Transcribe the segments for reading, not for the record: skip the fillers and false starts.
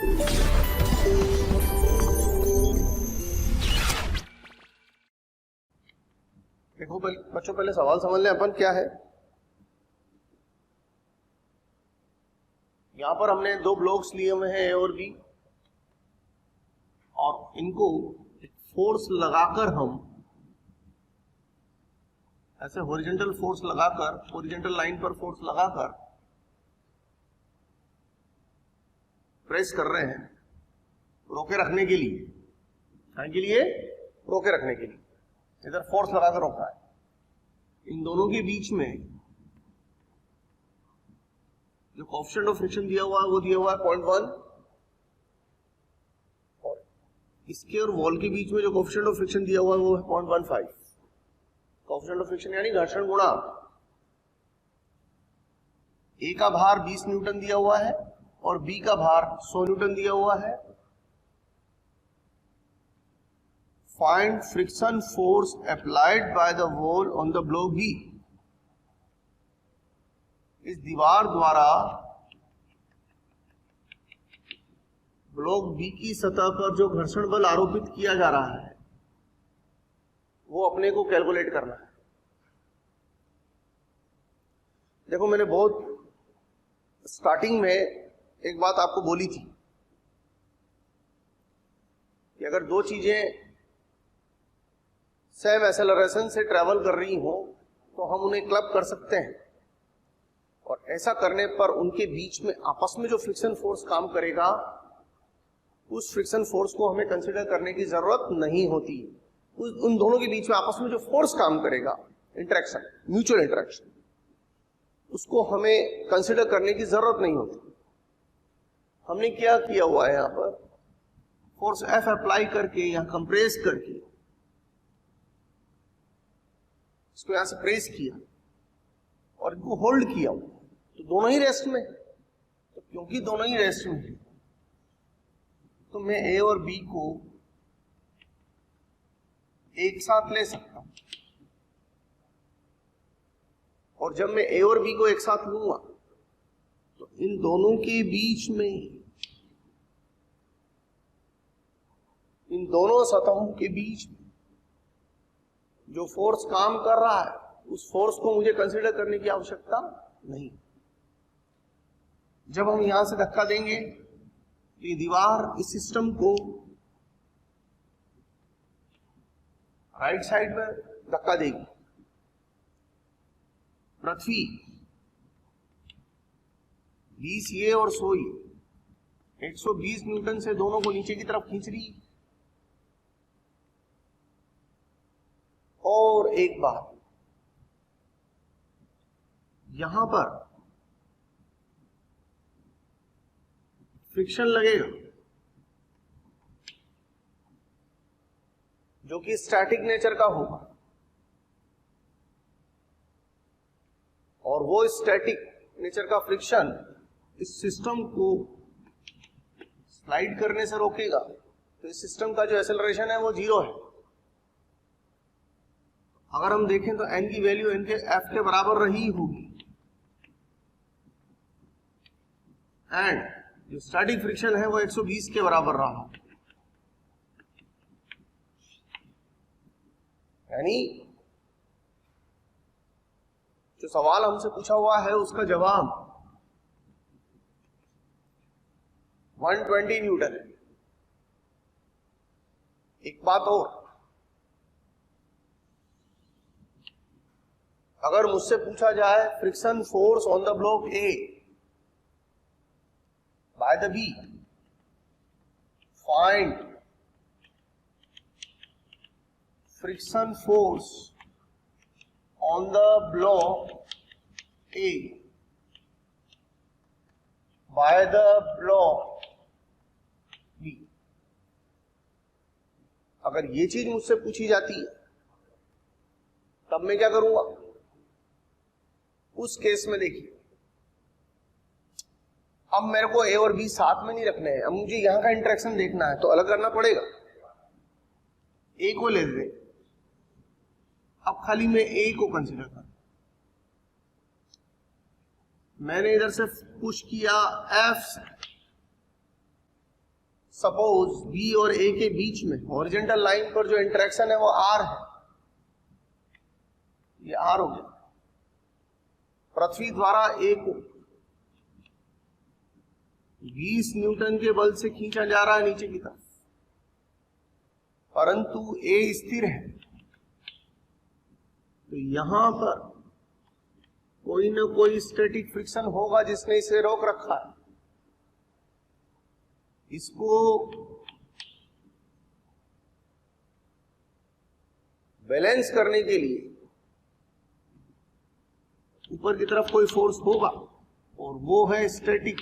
देखो बच्चों, पहले सवाल समझ लें अपन क्या है। यहां पर हमने दो ब्लॉक्स लिए हुए हैं, ए और बी, और इनको फोर्स लगाकर हम ऐसे हॉरिजॉन्टल फोर्स लगाकर, हॉरिजॉन्टल लाइन पर फोर्स लगाकर प्रेस कर रहे हैं रोके रखने के लिए। के लिए रोके रखने के लिए इधर फोर्स लगाकर रोका है। इन दोनों के बीच में जो कोएफिशिएंट ऑफ फ्रिक्शन दिया हुआ है वो दिया हुआ है 0.1, और इसके और वॉल के बीच में जो कोएफिशिएंट ऑफ फ्रिक्शन दिया हुआ है वो है 0.15। कोएफिशिएंट ऑफ फ्रिक्शन यानी घर्षण गुणांक। ए का भार 20 न्यूटन दिया हुआ है और बी का भार 100 न्यूटन दिया हुआ है। Find friction force applied by the wall on the block B। इस दीवार द्वारा ब्लॉक बी की सतह पर जो घर्षण बल आरोपित किया जा रहा है वो अपने को कैलकुलेट करना है। देखो, मैंने बहुत स्टार्टिंग में एक बात आपको बोली थी कि अगर दो चीजें सेम एक्सेलरेशन से ट्रेवल कर रही हो तो हम उन्हें क्लब कर सकते हैं, और ऐसा करने पर उनके बीच में आपस में जो फ्रिक्शन फोर्स काम करेगा उस फ्रिक्शन फोर्स को हमें कंसीडर करने की जरूरत नहीं होती। उन दोनों के बीच में आपस में जो फोर्स काम करेगा, इंटरेक्शन, म्यूचुअल इंटरेक्शन, उसको हमें कंसीडर करने की जरूरत नहीं होती। हमने क्या किया हुआ है, यहां पर फोर्स एफ अप्लाई करके या कंप्रेस करके इसको यहां से प्रेस किया और इनको होल्ड किया, तो दोनों ही रेस्ट में। तो क्योंकि दोनों ही रेस्ट में है तो मैं ए और बी को एक साथ ले सकता हूं, और जब मैं ए और बी को एक साथ लूंगा तो इन दोनों के बीच में, इन दोनों सतहों के बीच में जो फोर्स काम कर रहा है उस फोर्स को मुझे कंसीडर करने की आवश्यकता नहीं। जब हम यहां से धक्का देंगे तो ये दीवार इस सिस्टम को राइट साइड में धक्का देगी। पृथ्वी 20 ये और 100 ये 120 न्यूटन से दोनों को नीचे की तरफ खींच रही। और एक बात, यहां पर फ्रिक्शन लगेगा जो कि स्टैटिक नेचर का होगा, और वो स्टैटिक नेचर का फ्रिक्शन इस सिस्टम को स्लाइड करने से रोकेगा। तो इस सिस्टम का जो एक्सेलरेशन है वो 0 है। अगर हम देखें तो n की वैल्यू n के f के बराबर रही होगी, एंड जो स्टैटिक फ्रिक्शन है वो 120 के बराबर रहा। यानी जो सवाल हमसे पूछा हुआ है उसका जवाब 120 न्यूटन है। एक बात और, अगर मुझसे पूछा जाए friction force on the block A by the B, find friction force on the block A by the block B, अगर ये चीज मुझसे पूछी जाती है तब मैं क्या करूंगा? उस केस में देखिए, अब मेरे को ए और बी साथ में नहीं रखने हैं, अब मुझे यहां का इंटरेक्शन देखना है तो अलग करना पड़ेगा। ए को ले दे, अब खाली मैं ए को कंसीडर कर, मैंने इधर से पुश किया एफ से, सपोज बी और ए के बीच में हॉरिजॉन्टल लाइन पर जो इंटरेक्शन है वो आर है, ये आर हो गया। पृथ्वी द्वारा ए को 20 न्यूटन के बल से खींचा जा रहा है नीचे की तरफ, परंतु ए स्थिर है, तो यहां पर कोई ना कोई स्टैटिक फ्रिक्शन होगा जिसने इसे रोक रखा है। इसको बैलेंस करने के लिए ऊपर की तरफ कोई फोर्स होगा और वो है स्टैटिक,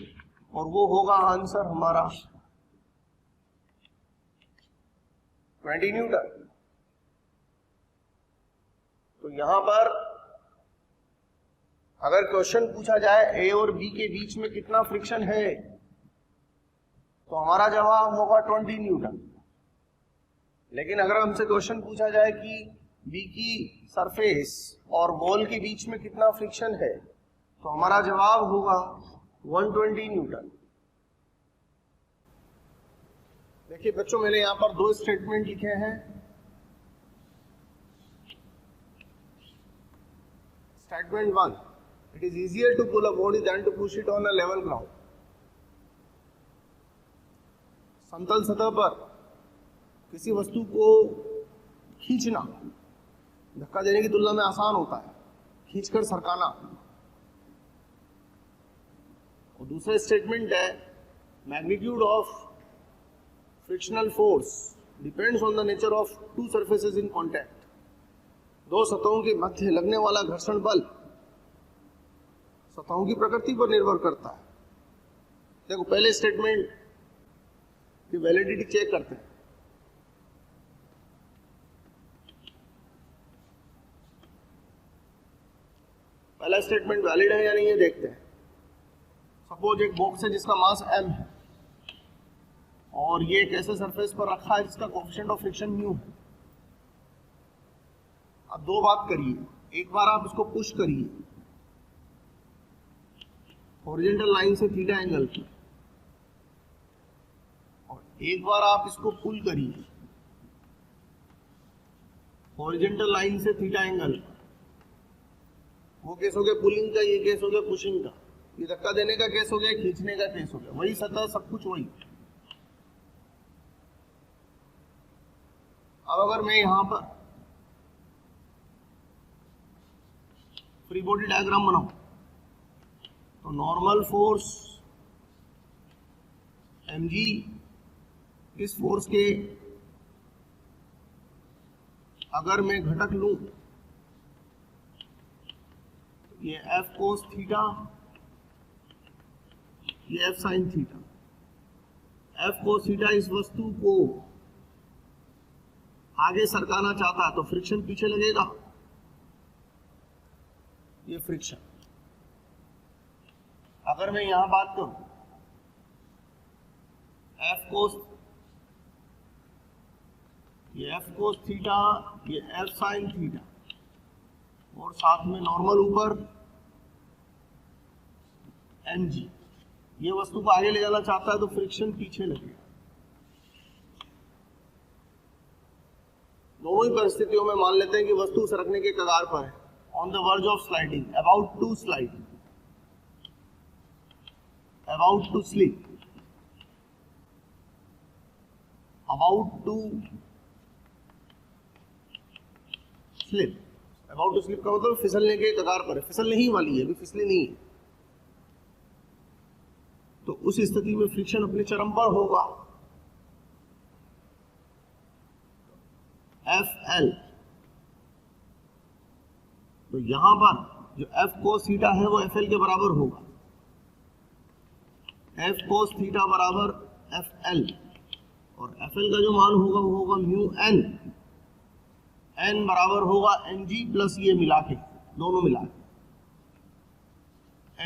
और वो होगा आंसर हमारा 20 न्यूटन। तो यहां पर अगर क्वेश्चन पूछा जाए ए और बी के बीच में कितना फ्रिक्शन है, तो हमारा जवाब होगा 20 न्यूटन। लेकिन अगर हमसे क्वेश्चन पूछा जाए कि बी की सरफेस और वॉल के बीच में कितना फ्रिक्शन है, तो हमारा जवाब होगा 120 न्यूटन। देखिए बच्चों, मैंने यहां पर दो स्टेटमेंट लिखे हैं। Statement 1, it is easier to pull a body then to push it on a level ground. समतल सतह पर किसी वस्तु को खींचना धक्का देने की तुलना में आसान होता है, खींचकर सरकाना। और दूसरा स्टेटमेंट है, magnitude of frictional force depends on the nature of to surfaces in contact. दो सतहों के मध्य लगने वाला घर्षण बल सतहों की प्रकृति पर निर्भर करता है। देखो, पहले स्टेटमेंट की वैलिडिटी चेक करते हैं। पहला स्टेटमेंट वैलिड है या नहीं, ये देखते हैं। सपोज एक बॉक्स है जिसका मास m है और ये एक ऐसे सरफेस पर रखा है जिसका कोएफिशिएंट ऑफ फ्रिक्शन म्यू है। अब दो बात करिए, एक बार आप इसको पुश करिए हॉरिजॉन्टल लाइन से थीटा एंगल पर, और एक बार आप इसको पुल करिए हॉरिजॉन्टल लाइन से थीटा एंगल पर। वो केस हो गया पुलिंग का, ये केस हो गया पुशिंग का। ये धक्का देने का केस हो गया, खींचने का केस हो गया। वही सतह, सब कुछ वही। अब अगर मैं यहां पर फ्री बॉडी डायग्राम बनाऊं, तो नॉर्मल फोर्स mg इस फोर्स के अगर मैं घटक लूं, ये F cos थीटा, ये F sin theta. F cos theta इस वस्तु को आगे सरकाना चाहता है तो फ्रिक्शन पीछे लगेगा, ये फ्रिक्शन। अगर मैं यहां बात करूं ये F cos थीटा, ये F sin थीटा, और साथ में नॉर्मल ऊपर mg, ये वस्तु को आगे ले जाना चाहता है तो फ्रिक्शन पीछे लगेगा। दोनों ही परिस्थितियों में मान लेते हैं कि वस्तु सरकने के कगार पर है, on the verge of sliding, about to slide, about to slip, about to slip. About to slip का मतलब फिसलने के कगार पर है, फिसलने ही वाली है, अभी फिसली नहीं है। तो उस स्थिति में फ्रिक्शन अपने चरम पर होगा। FL, तो यहां पर जो F cos थीटा है वो FL के बराबर होगा। F cos थीटा बराबर FL, और FL का जो मान होगा वो होगा म्यू n। n बराबर होगा mg प्लस ये मिला के, दोनों मिला के,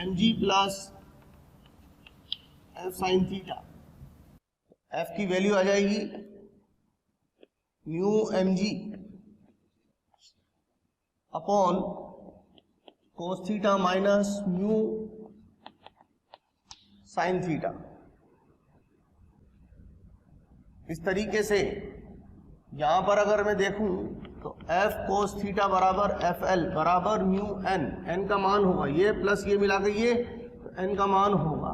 mg plus F sin theta. F की वैल्यू आ जाएगी mu mg upon cos theta minus mu sine theta. इस तरीके से यहां पर अगर मैं देखूं तो f cos थीटा बराबर fl बराबर म्यू n, n का मान होगा ये प्लस ये मिला के ये, तो n का मान होगा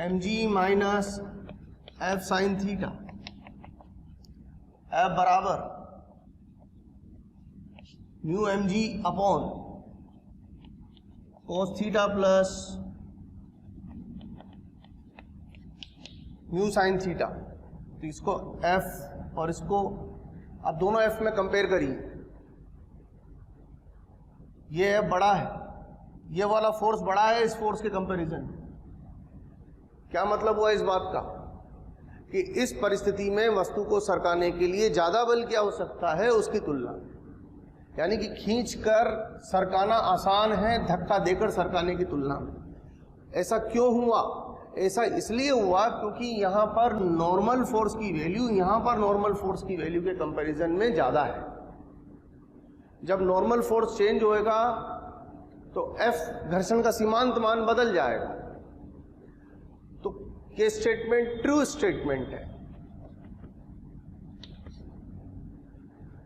mg minus f sine theta, f बराबर mu mg upon cos theta plus mu sine theta. तो इसको f और इसको आप दोनों f में कंपेयर करिए, ये f बड़ा है, ये वाला फोर्स बड़ा है इस फोर्स के कंपैरिजन। क्या मतलब हुआ इस बात का कि इस परिस्थिति में वस्तु को सरकाने के लिए ज्यादा बल की आवश्यकता है उसकी तुलना में, यानी कि खींचकर सरकाना आसान है धक्का देकर सरकाने की तुलना में। ऐसा क्यों हुआ? ऐसा इसलिए हुआ क्योंकि यहां पर नॉर्मल फोर्स की वैल्यू यहां पर नॉर्मल फोर्स की वैल्यू के कंपैरिजन में ज्यादा है। जब नॉर्मल फोर्स चेंज होएगा तो F घर्षण का सीमांत मान बदल जाएगा। तो ये स्टेटमेंट ट्रू स्टेटमेंट है।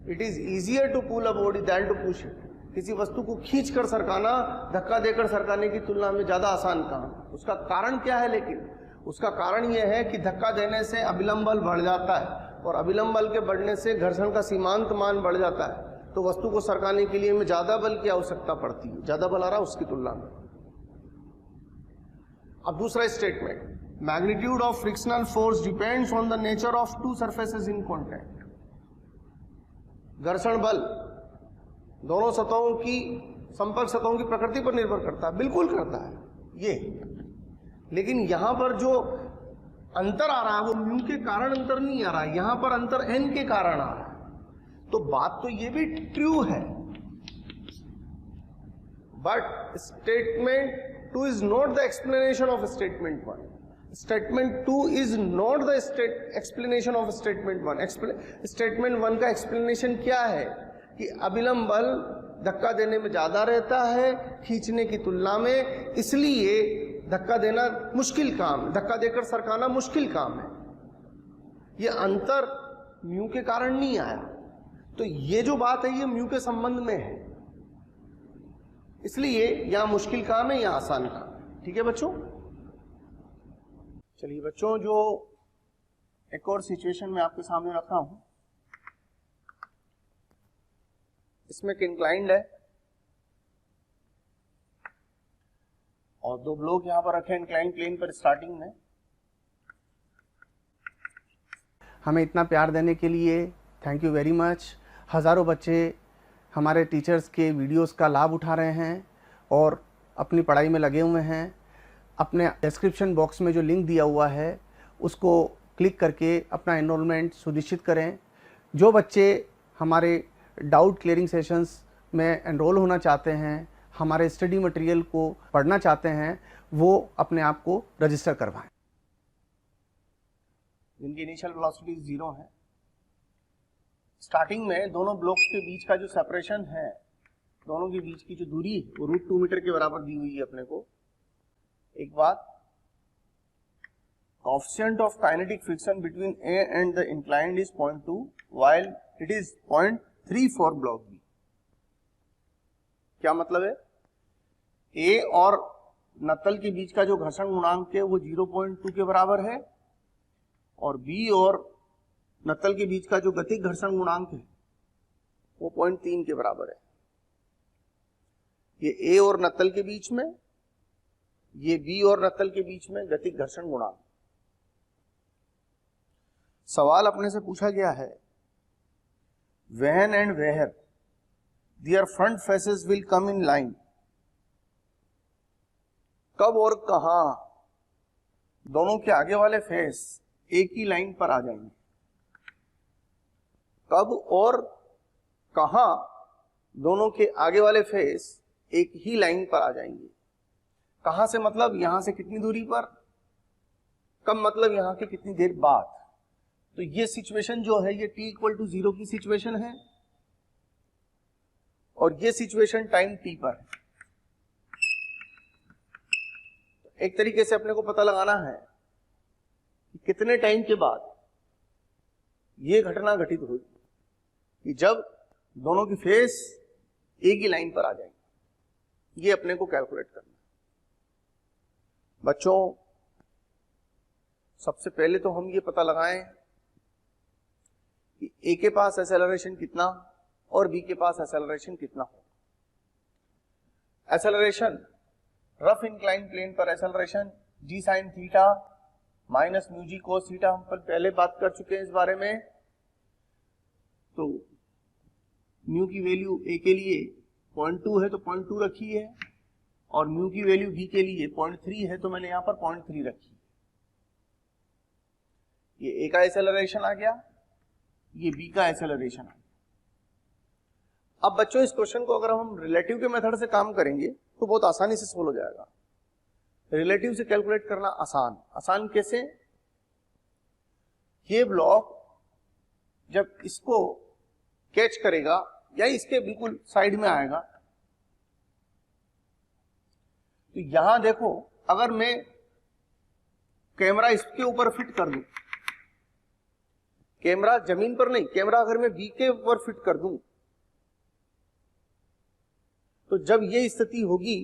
It is easier to pull a body than to push it. किसी वस्तु को खींच कर सरकाना धक्का देकर सरकाने की तुलना में ज्यादा आसान काम। उसका कारण क्या है? लेकिन उसका कारण यह है कि धक्का देने से अभिलंब बल बढ़ जाता है और अभिलंब बल के बढ़ने से घर्षण का सीमांत मान बढ़ जाता है, तो वस्तु को सरकाने के लिए हमें ज्यादा बल की आवश्यकता पड़ती है, ज्यादा बल आ रहा उसकी तुलना में। अब दूसरा statement, magnitude of frictional force depends on the nature of to surfaces in contact. घर्षण बल दोनों सतहों की संपर्क सतहों की प्रकृति पर निर्भर करता है, बिल्कुल करता है ये। लेकिन यहां पर जो अंतर आ रहा है वो म्यू के कारण अंतर नहीं आ रहा है, यहां पर अंतर n के कारण आ रहा है। तो बात तो ये भी ट्रू है, but statement 2 is not the explanation of statement 1। Statement 2 is not the explanation of statement 1। Statement 1 का एक्सप्लेनेशन क्या है कि अभिलंब बल धक्का देने में ज्यादा रहता है खींचने की तुलना में, इसलिए धक्का देना मुश्किल काम, धक्का देकर सरकाना मुश्किल काम है। ये अंतर म्यू के कारण नहीं आया। तो ये जो बात है ये म्यू के संबंध में है, इसलिए यहां मुश्किल काम है, यहां आसान काम। ठीक है बच्चों? चलिए बच्चों, जो एक और सिचुएशन में आपके सामने रखा हूं, इसमें एक इंक्लाइंड है और दो ब्लॉक यहां पर रखे इंक्लाइंड प्लेन पर स्टार्टिंग में। हमें इतना प्यार देने के लिए थैंक यू वेरी मच। हज़ारों बच्चे हमारे टीचर्स के वीडियोस का लाभ उठा रहे हैं और अपनी पढ़ाई में लगे हुए हैं। अपने डिस्क्रिप्शन बॉक्स में जो लिंक दिया हुआ है उसको क्लिक करके अपना एनरोलमेंट सुनिश्चित करें। जो बच्चे हमारे डाउट क्लियरिंग सेशंस में एनरोल होना चाहते हैं, हमारे स्टडी मटेरियल को पढ़ना चाहते हैं, वो अपने आप को रजिस्टर करवाएं। जिनकी इनिशियल वेलोसिटी 0 है, स्टार्टिंग में दोनों ब्लॉक्स के बीच का जो सेपरेशन है, दोनों के बीच की जो दूरी है वो √2 मीटर के बराबर दी हुई है अपने को। एक बात, coefficient of kinetic friction between A and the inclined is 0.2 while it is 0.3 for block B। क्या मतलब है? A और नत्तल के बीच का जो घर्षण गुणांक है वो 0.2 के बराबर है और B और नत्तल के बीच का जो गतिक घर्षण गुणांक है वो 0.3 के बराबर है। ये A और नत्तल के बीच में, ये B और नत्तल के बीच में गतिक घर्षण गुणांक। सवाल अपने से पूछा गया है, when and where their front faces will come in line। कब और कहां दोनों के आगे वाले फेस एक ही लाइन पर आ जाएंगे। कब और कहां दोनों के आगे वाले फेस एक ही लाइन पर आ जाएंगे। कहां से मतलब यहां से कितनी दूरी पर, कब मतलब यहां के कितनी देर बाद। तो ये सिचुएशन जो है ये t=0 की सिचुएशन है और ये सिचुएशन टाइम t पर है। एक तरीके से अपने को पता लगाना है कि कितने टाइम के बाद ये घटना घटित हुई कि जब दोनों की फेस एक ही लाइन पर आ जाएंगे। ये अपने को कैलकुलेट करना। बच्चों, सबसे पहले तो हम ये पता लगाएं कि ए के पास एक्सेलरेशन कितना और बी के पास एक्सेलरेशन कितना हो। एक्सेलरेशन, रफ इंक्लाइन प्लेन पर एक्सेलरेशन जी sine theta minus mu G cos theta, हम पहले बात कर चुके हैं इस बारे में। तो म्यू की वैल्यू ए के लिए 0.2 है तो 0.2 रखी है, और म्यू की वैल्यू बी के लिए 0.3 है तो मैंने यहां पर 0.3 रखी। ये ए का एक्सेलरेशन आ गया, ये बी का एक्सेलरेशन आ गया। अब बच्चों, इस क्वेश्चन को अगर हम रिलेटिव के मेथड से काम करेंगे तो बहुत आसानी से सोल्व हो जाएगा। रिलेटिव से कैलकुलेट करना आसान कैसे? ये ब्लॉक जब इसको कैच करेगा या इसके बिल्कुल साइड में आएगा, तो यहां देखो, अगर मैं कैमरा इसके ऊपर फिट कर दूं, कैमरा जमीन पर नहीं, कैमरा अगर मैं बी के ऊपर फिट कर दूं, तो जब ये स्थिति होगी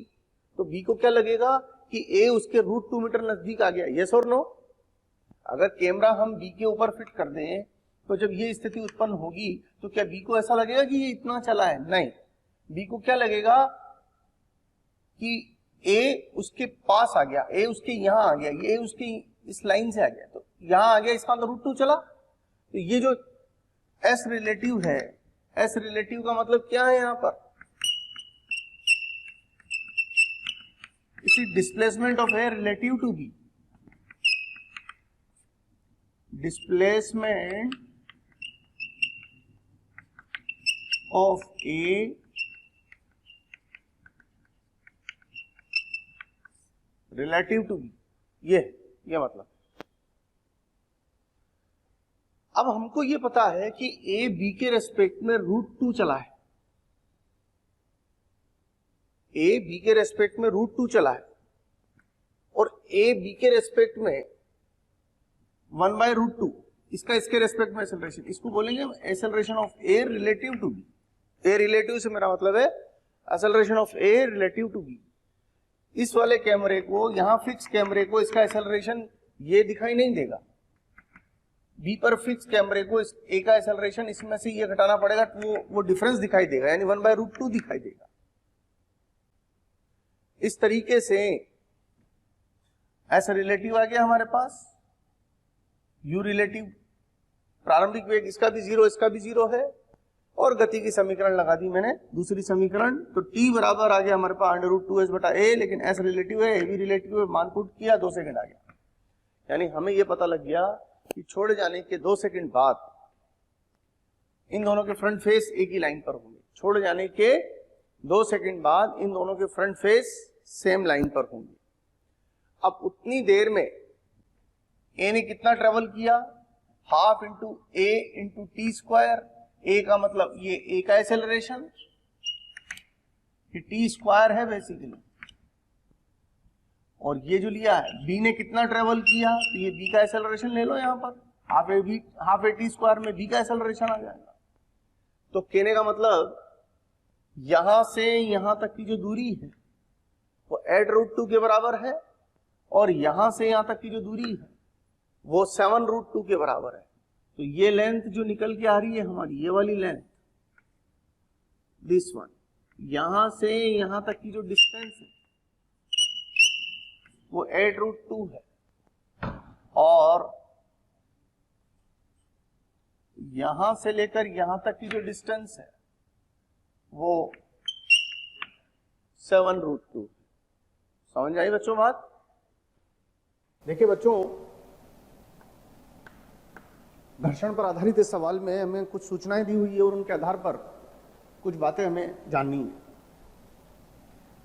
तो बी को क्या लगेगा कि ए उसके √2 मीटर नजदीक आ गया। यस और नो? अगर कैमरा हम बी के ऊपर फिट कर दें तो जब ये स्थिति उत्पन्न होगी तो क्या बी को ऐसा लगेगा कि ये इतना चला है? नहीं, बी को क्या लगेगा कि ए उसके पास आ गया, ए उसके यहां आ गया, ये उसकी इस लाइन से आ गया, तो यहां आ गया, इसका मतलब √2 चला। तो ये जो एस रिलेटिव है, एस रिलेटिव का मतलब क्या है यहां पर? इसी displacement of A relative to B, displacement of A relative to B, ये मतलब। अब हमको ये पता है कि ए बी के रेस्पेक्ट में √2 चला है, ए बी के रेस्पेक्ट में √2 चला है, और ए बी के रेस्पेक्ट में 1/√2, इसका इसके रेस्पेक्ट में एक्सेलरेशन, इसको बोलेंगे acceleration of A relative to B. A relative से मेरा मतलब है acceleration of A relative to B. इस वाले कैमरे को, यहां फिक्स कैमरे को इसका एक्सेलरेशन ये दिखाई नहीं देगा, बी पर फिक्स कैमरे को ए का एक्सेलरेशन इसमें से ये घटाना पड़ेगा, तो वो डिफरेंस दिखाई देगा, यानी 1/√2 दिखाई देगा। इस तरीके से ऐसा रिलेटिव आ गया हमारे पास, यू रिलेटिव, प्रारंभिक वेग इसका भी 0, इसका भी 0 है, और गति की समीकरण लगा दी मैंने, दूसरी समीकरण। तो t बराबर आ गया हमारे पास √2s/a, लेकिन s रिलेटिव है, a भी रिलेटिव है, मान पुट किया, 2 सेकंड आ गया। यानी हमें यह पता लग गया कि छोड़े जाने के 2 सेकंड बाद इन दोनों के फ्रंट फेस एक ही लाइन पर होंगे। छोड़े जाने के 2 सेकंड बाद इन दोनों के फ्रंट फेस सेम लाइन पर होंगे। अब उतनी देर में ए ने कितना ट्रेवल किया? हाफ इंटू ए इंटू टी स्क्वायर। ए का मतलब ये ए का एक्सेलरेशन, ये टी स्क्वायर है बेसिकली, और ये जो लिया है बी ने कितना ट्रेवल किया, तो ये बी का एक्सेलरेशन ले लो, यहां पर हाफ ए टी स्क्वायर में बी का एक्सेलरेशन आ जाएगा। तो कहने का मतलब यहां से यहां तक की जो दूरी है वो 8√2 के बराबर है, और यहां से यहां तक की जो दूरी है वो 7√2 के बराबर है। तो ये लेंथ जो निकल के आ रही है हमारी, ये वाली लेंथ, दिस वन, यहां से यहां तक की जो डिस्टेंस है वो 8√2 है, और यहां से लेकर यहां तक की जो डिस्टेंस है वो 7√2। समझ आई बच्चों बात? देखिए बच्चों, घर्षण पर आधारित इस सवाल में हमें कुछ सूचनाएं दी हुई है और उनके आधार पर कुछ बातें हमें जाननी है।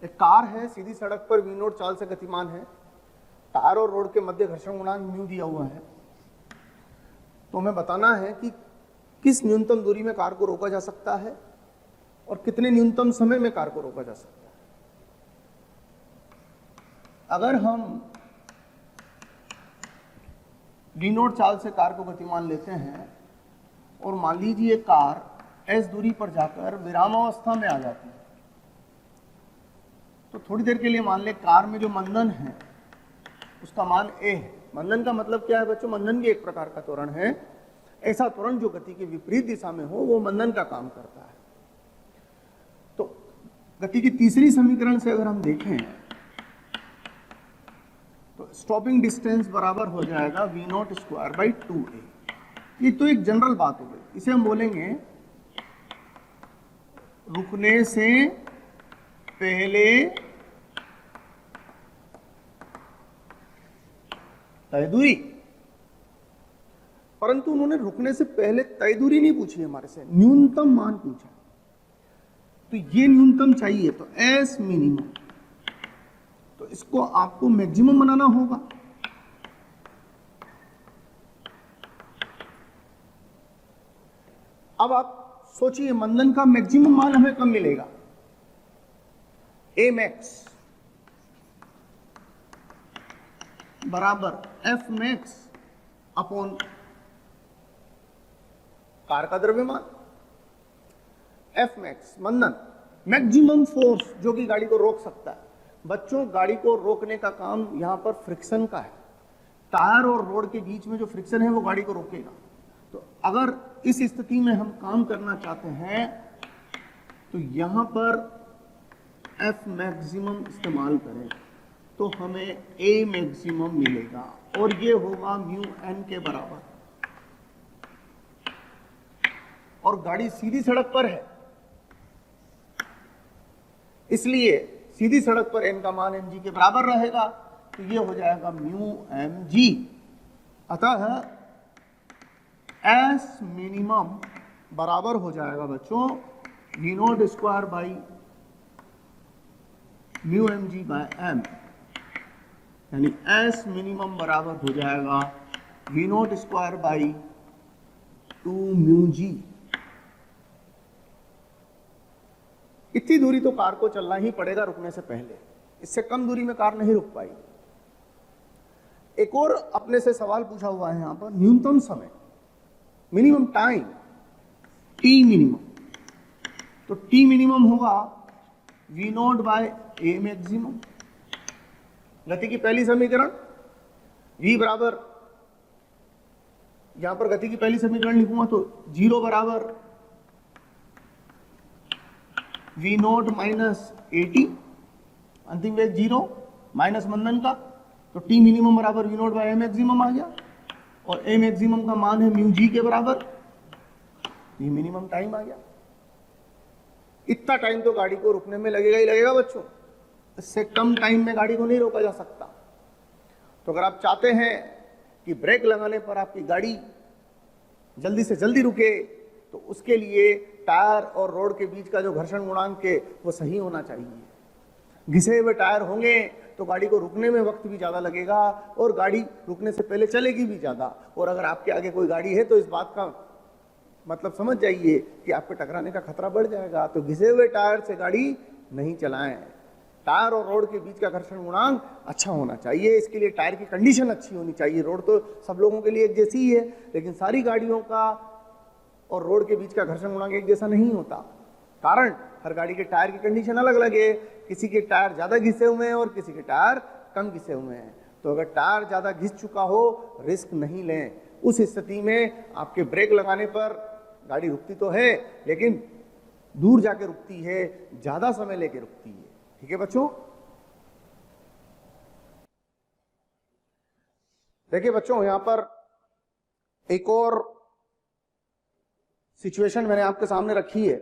एक कार है, सीधी सड़क पर v0 चाल से गतिमान है, टायर और रोड के मध्य घर्षण गुणांक म्यू दिया हुआ है। तो हमें बताना है कि किस न्यूनतम दूरी में कार को रोका जा सकता है और कितने न्यूनतम समय में कार को रोका जा सकता है। अगर हम v0 चाल से कार को गतिमान लेते हैं और मान लीजिए कार एस दूरी पर जाकर विरामावस्था में आ जाती है, तो थोड़ी देर के लिए मान ले कार में जो मंदन है उसका मान ए है। मंदन का मतलब क्या है बच्चों? मंदन भी एक प्रकार का त्वरण है। ऐसा त्वरण जो गति के विपरीत दिशा में हो वो मंदन का काम करता है। तो गति की तीसरी समीकरण से अगर हम देखें तो स्टॉपिंग डिस्टेंस बराबर हो जाएगा v0² / 2a। ये तो एक जनरल बात हो गई। इसे हम बोलेंगे रुकने से पहले तय दूरी। परंतु उन्होंने रुकने से पहले तय दूरी नहीं पूछी हमारे से, न्यूनतम मान पूछा। तो ये न्यूनतम चाहिए तो एस मिनिमम, तो इसको आपको मैक्सिमम बनाना होगा। अब आप सोचिए मंदन का मैक्सिमम मान हमें कब मिलेगा? ए मैक्स बराबर एफ मैक्स अपॉन कार का द्रव्यमान। एफ मैक्स मंदन, मैक्सिमम फोर्स जो कि गाड़ी को रोक सकता है। बच्चों गाड़ी को रोकने का काम यहां पर फ्रिक्शन का है। टायर और रोड के बीच में जो फ्रिक्शन है वो गाड़ी को रोकेगा। तो अगर इस स्थिति में हम काम करना चाहते हैं तो यहां पर एफ मैक्सिमम इस्तेमाल करें तो हमें ए मैक्सिमम मिलेगा और ये होगा म्यू एन के बराबर। और गाड़ी सीधी सड़क पर है, इसलिए सीधी सड़क पर एन का मान एम जी के बराबर रहेगा। तो ये हो जाएगा म्यू एम जी। अतः एस मिनिमम बराबर हो जाएगा बच्चों v0² by mu M G by M, यानी एस मिनिमम बराबर हो जाएगा v0² बाई 2 म्यू जी। इतनी दूरी तो कार को चलना ही पड़ेगा रुकने से पहले, इससे कम दूरी में कार नहीं रुक पाएगी। एक और अपने से सवाल पूछा हुआ है यहां पर, न्यूनतम समय, मिनिमम टाइम, टी मिनिमम। तो टी मिनिमम होगा v0 बाय ए मैक्सिमम। गति की पहली समीकरण v बराबर, यहां पर गति की पहली समीकरण लिखूंगा तो 0 बराबर v0 माइनस AT, अंतिम वेग 0 माइनस मंदन का, तो टी मिनिमम बराबर v0 बाय ए मैक्सिमम आ गया और ए मैक्सिमम का मान है म्यू जी के बराबर, ये मिनिमम टाइम आ गया। इतना टाइम तो गाड़ी को रुकने में लगेगा ही लगेगा बच्चों, इससे कम टाइम में गाड़ी को नहीं रोका जा सकता। तो अगर आप चाहते हैं कि ब्रेक लगाने पर आपकी गाड़ी जल्दी से जल्दी रुके तो उसके लिए टायर और रोड के बीच का जो घर्षण गुणांक है वो सही होना चाहिए। घिसे हुए टायर होंगे तो गाड़ी को रुकने में वक्त भी ज़्यादा लगेगा और गाड़ी रुकने से पहले चलेगी भी ज़्यादा। और अगर आपके आगे कोई गाड़ी है तो इस बात का मतलब समझ जाइए कि आपके टकराने का खतरा बढ़ जाएगा। तो घिसे हुए टायर से गाड़ी नहीं चलाएं। टायर और रोड के बीच का घर्षण गुणांक अच्छा होना चाहिए, इसके लिए टायर की कंडीशन अच्छी होनी चाहिए। रोड तो सब लोगों के लिए एक जैसी ही है, लेकिन सारी गाड़ियों का और रोड के बीच का घर्षण गुणांक एक जैसा नहीं होता। कारण हर गाड़ी के टायर की कंडीशन अलग अलग है, किसी के टायर ज़्यादा घिसे हुए हैं और किसी के टायर कम घिसे हुए हैं। तो अगर टायर ज़्यादा घिस चुका हो रिस्क नहीं लें। उस स्थिति में आपके ब्रेक लगाने पर गाड़ी रुकती तो है लेकिन दूर जाके रुकती है, ज़्यादा समय लेके रुकती है। ठीक है बच्चों? देखिए बच्चों, यहां पर एक और सिचुएशन मैंने आपके सामने रखी है।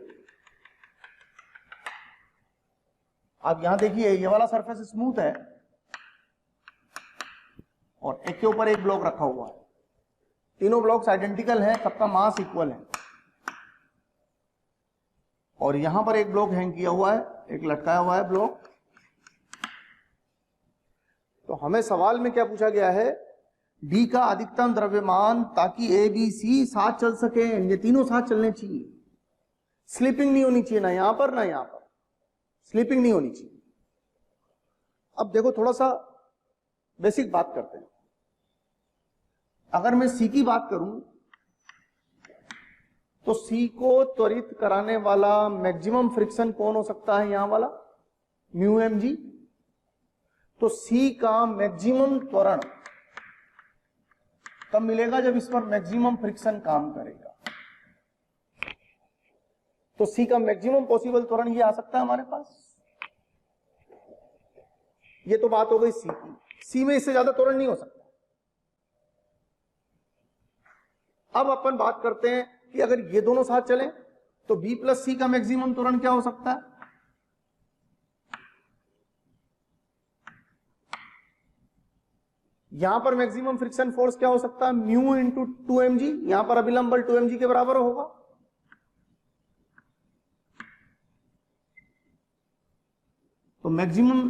आप यहां देखिए, ये वाला सरफेस स्मूथ है और एक के ऊपर एक ब्लॉक रखा हुआ है। तीनों ब्लॉक्स आइडेंटिकल हैं, सबका मास इक्वल है। और यहां पर एक ब्लॉक हैंग किया हुआ है, एक लटकाया हुआ है ब्लॉक। तो हमें सवाल में क्या पूछा गया है? डी का अधिकतम द्रव्यमान ताकि ए बी सी साथ चल सके, ये तीनों साथ चलने चाहिए। स्लिपिंग नहीं होनी चाहिए, ना यहां पर ना यहां पर, स्लिपिंग नहीं होनी चाहिए। अब देखो थोड़ा सा बेसिक बात करते हैं। अगर मैं सी की बात करूं तो C को त्वरित कराने वाला मैक्सिमम फ्रिक्शन कौन हो सकता है? यहां वाला म्यू एम जी। तो C का मैक्सिमम त्वरण कब मिलेगा? जब इस पर मैक्सिमम फ्रिक्शन काम करेगा। तो C का मैक्सिमम पॉसिबल त्वरण ये आ सकता है हमारे पास। ये तो बात हो गई C की। C में इससे ज्यादा त्वरण नहीं हो सकता। अब अपन बात करते हैं कि अगर ये दोनों साथ चलें तो B प्लस C का मैक्सिमम त्वरण क्या हो सकता है? यहां पर मैक्सिमम फ्रिक्शन फोर्स क्या हो सकता है? Mu into 2mg। यहां पर अभिलंब बल 2mg के बराबर होगा। तो मैक्सिमम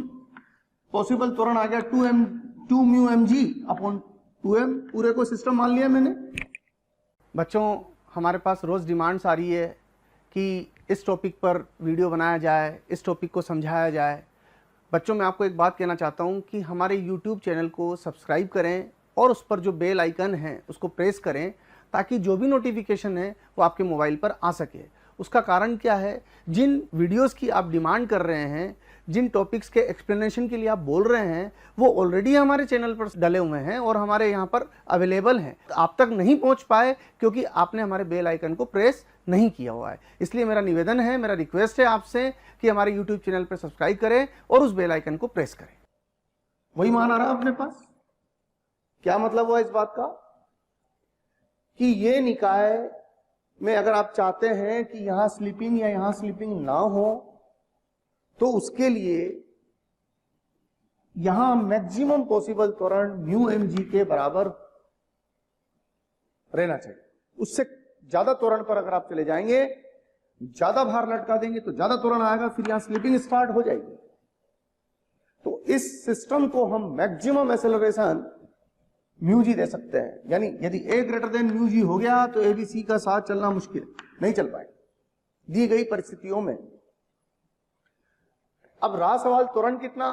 पॉसिबल त्वरण आ गया 2 म्यू एम जी अपॉन 2m। पूरे को सिस्टम मान लिया मैंने। बच्चों, हमारे पास रोज़ डिमांड्स आ रही है कि इस टॉपिक पर वीडियो बनाया जाए, इस टॉपिक को समझाया जाए। बच्चों, मैं आपको एक बात कहना चाहता हूं कि हमारे YouTube चैनल को सब्सक्राइब करें और उस पर जो बेल आइकन है उसको प्रेस करें, ताकि जो भी नोटिफिकेशन है वो आपके मोबाइल पर आ सके। उसका कारण क्या है? जिन वीडियोस की आप डिमांड कर रहे हैं, जिन टॉपिक्स के एक्सप्लेनेशन के लिए आप बोल रहे हैं, वो ऑलरेडी हमारे चैनल पर डले हुए हैं और हमारे यहाँ पर अवेलेबल हैं। आप तक नहीं पहुँच पाए क्योंकि आपने हमारे बेल आइकन को प्रेस नहीं किया हुआ है। इसलिए मेरा निवेदन है, मेरा रिक्वेस्ट है आपसे कि हमारे YouTube चैनल पर सब्सक्राइब करें और उस बेल आइकन को प्रेस करें। वही मान आ रहा है अपने पास। क्या मतलब हुआ इस बात का? कि ये निकाय में अगर आप चाहते हैं कि यहां स्लिपिंग या यहां स्लिपिंग ना हो, तो उसके लिए यहां मैक्सिमम पॉसिबल त्वरण म्यू एम जी के बराबर रहना चाहिए। उससे ज्यादा त्वरण पर अगर आप चले जाएंगे, ज्यादा भार लटका देंगे तो ज्यादा त्वरण आएगा, फिर यहां स्लिपिंग स्टार्ट हो जाएगी। तो इस सिस्टम को हम मैक्सिमम एक्सेलरेशन म्यू जी दे सकते हैं। यानी यदि A greater than mu G हो गया तो ABC का साथ चलना मुश्किल, नहीं चल पाएगा दी गई परिस्थितियों में। अब रहा सवाल त्वरण कितना।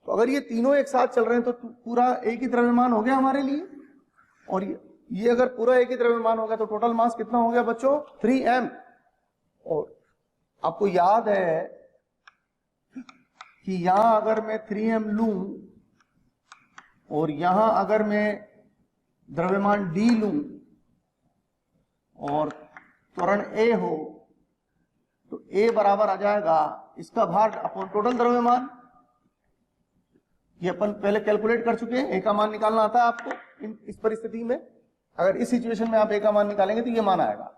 तो अगर ये तीनों एक साथ चल रहे हैं तो पूरा एक ही द्रव्यमान हो गया हमारे लिए, और ये अगर पूरा एक ही द्रव्यमान हो गया तो टोटल मास कितना हो गया बच्चों? 3m। और आपको याद है कि यहां अगर मैं 3m लूं और यहां अगर मैं द्रव्यमान D लूं और त्वरण A हो, तो A बराबर आ जाएगा इसका भार अपॉन टोटल द्रव्यमान। ये अपन पहले कैलकुलेट कर चुके हैं। A का मान निकालना आता है आपको इस परिस्थिति में। अगर इस सिचुएशन में आप A का मान निकालेंगे तो ये मान आएगा।